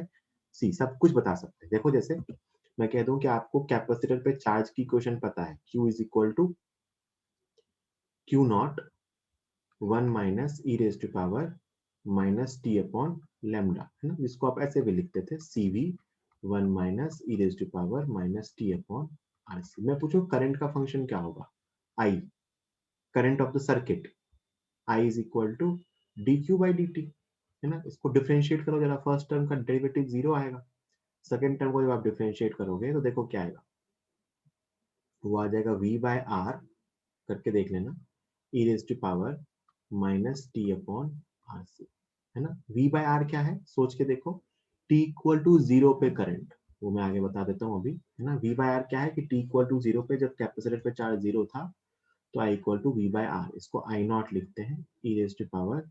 C, सब कुछ बता सकते हैं। देखो जैसे मैं कह दूं कि आपको कैपेसिटर पे चार्ज की इक्वेशन पता है, Q is equal to Q not 1 minus E raise to power minus T upon lambda, है ना, जिसको आप ऐसे भी लिखते थे, C V 1 minus E raise to power minus T upon R C. मैं पूछूं करंट का फंक्शन क्या होगा, I, current of the circuit, I is equal to D Q by D T, है ना। इसको डिफरेंशिएट करो जरा, फर्स्ट टर्म का डेरिवेटिव जीरो आएगा, सेकेंड टर्म को जब आप डिफरेंशिएट करोगे तो देखो क्या आएगा, वो आ जाएगा वी बाय आर, करके देख लेना, E raise to power minus T upon R C, है ना। वी बाय आर क्या है, सोच के देखो, टी इक्वल टू जीरो पे करंट, वो मैं आगे बता देता हूँ अभी, है ना। वी बाय आर क्या है कि टी इक्वल टू जीरो पे जब कैपेसिटर पे चार्ज जीरो था तो I equal to V by R, इसको आई नॉट लिखते हैं, E raise to power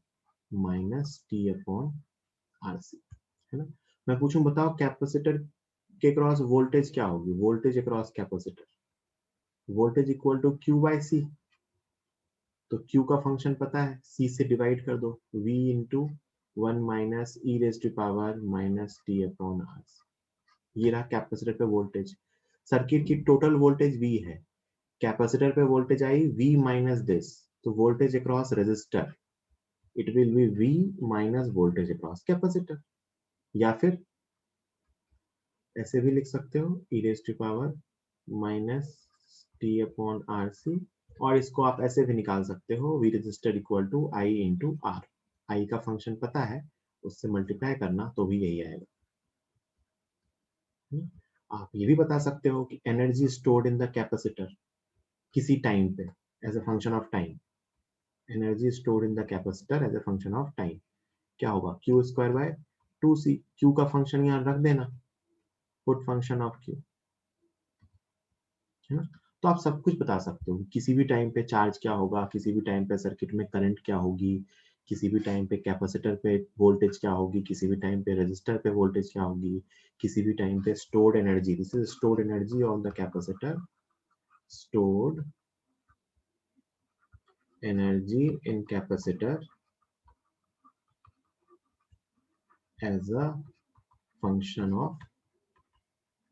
minus T upon R C, है ना। मैं पूछूं बताओ कैपेसिटर के क्रॉस वोल्टेज क्या होगी, voltage across capacitor, voltage equal to Q by C, तो Q का फंक्शन पता है, C से डिवाइड कर दो, V into 1 minus E raise to power minus T upon R, ये रहा कैपेसिटर पे वोल्टेज। सर्किट की टोटल वोल्टेज V है, कैपेसिटर पे वोल्टेज आई V माइनस दिस, तो voltage across resistor it will be V minus voltage across capacitor, या फिर ऐसे भी लिख सकते हो, E raise to power minus T upon R C, और इसको आप ऐसे भी निकाल सकते हो, we register equal to I into R, I का फंक्शन पता है, उससे मल्टीप्लाई करना तो भी यही आएगा। आप ये भी बता सकते हो कि energy stored in the capacitor किसी टाइम पे as a function of time, energy stored in the capacitor as a function of time क्या होगा, Q square by two C, Q का फंक्शन यहाँ रख देना, पुट फंक्शन ऑफ क्यू, है ना। तो आप सब कुछ बता सकते हो, किसी भी टाइम पे चार्ज क्या होगा, किसी भी टाइम पे सर्किट में करंट क्या होगी, किसी भी टाइम पे कैपेसिटर पे वोल्टेज क्या होगी, किसी भी टाइम पे रेजिस्टर पे वोल्टेज क्या होगी, किसी भी टाइम पे stored energy, this is stored energy on the capacitor, stored energy in capacitor as a function of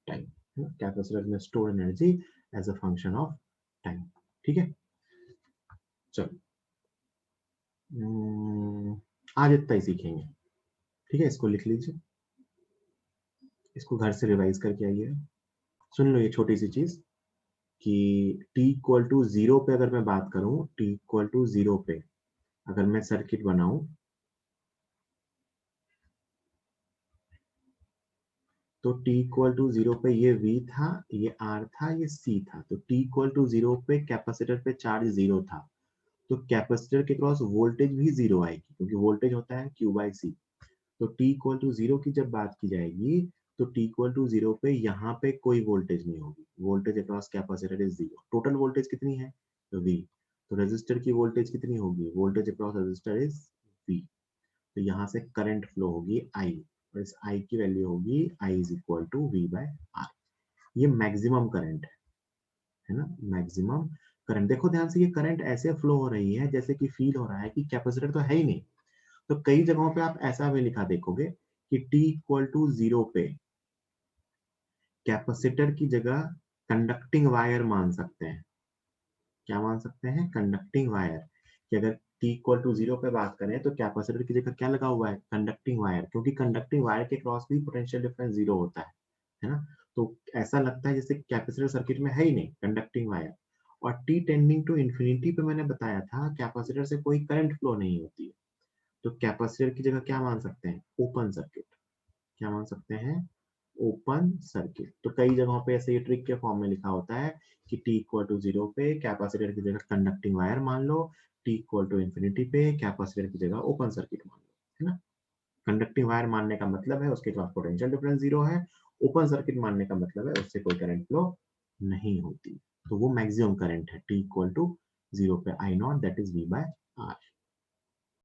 time, capacitor में stored energy as a function of time, ठीक है। चलो आज इतना ही सीखेंगे, ठीक है, इसको लिख लीजिए, इसको घर से रिवाइज करके आइए। सुन लो ये छोटी सी चीज कि t इक्वल टू जीरो पे अगर मैं बात करूं, t इक्वल टू जीरो पे अगर मैं सर्किट बनाऊं तो t इक्वल टू जीरो पे ये v था, ये r था, ये c था, तो t इक्वल टू जीरो पे कैपेसिटर पे चार्ज जीरो था, तो कैपेसिटर के क्रॉस वोल्टेज भी जीरो आएगी, क्योंकि वोल्टेज होता है q बाई सी। तो t इक्वल टू जीरो की जब बात की जाएगी तो t इक्वल टू जीरो पे यहाँ पे कोई वोल्टेज नहीं होगी, voltage across capacitor is zero. Total voltage कितनी है, तो v, तो रेजिस्टर की वोल्टेज कितनी होगी, voltage across resistor is v, तो यहाँ से करंट फ्लो होगी I, और इस I की वैल्यू होगी I is equal to v by R. ये मैक्सिमम करंट है ना, मैक्सिमम करंट। देखो ध्यान से, ये करंट ऐसे फ्लो हो रही है जैसे कि फील हो रहा है कि कैपेसिटर तो है ही नहीं। तो कई जगहों पे आप ऐसा भी लिखा देखोगे कि t इक्वल टू जीरो पे कैपेसिटर की जगह कंडक्टिंग वायर मान सकते हैं, क्या मान सकते हैं, कंडक्टिंग वायर, कि अगर t इक्वल टू जीरो पे बात करें तो कैपेसिटर की जगह क्या लगा हुआ है, कंडक्टिंग वायर, क्योंकि कंडक्टिंग वायर के क्रॉस भी पोटेंशियल डिफरेंस जीरो होता है ना। तो ऐसा लगता है जैसे कैपेसिटर सर्किट में है ही नहीं, कंडक्टिंग वायर। और t टेंडिंग टू इंफिनिटी पे मैंने बताया था कैपेसिटर से कोई करंट फ्लो नहीं होती है, तो कैपेसिटर की जगह क्या मान सकते हैं, ओपन सर्किट, क्या मान सकते हैं, ओपन सर्किट। तो कई जगहों पे ऐसे ये ट्रिक के फॉर्म में लिखा होता है कि t इक्वल टू जीरो पे कैपेसिटर की जगह कंडक्टिंग वायर मान लो, t इक्वल टू इंफिनिटी पे कैपेसिटर की जगह ओपन सर्किट मान लो, है ना। कंडक्टिंग वायर मानने का मतलब है उसके पास पोटेंशियल डिफरेंस जीरो है, ओपन सर्किट मानने का मतलब है उससे कोई करंट फ्लो नहीं होती, तो वो मैक्सिमम करंट है T इक्वल टू 0 पे I not that is V by R।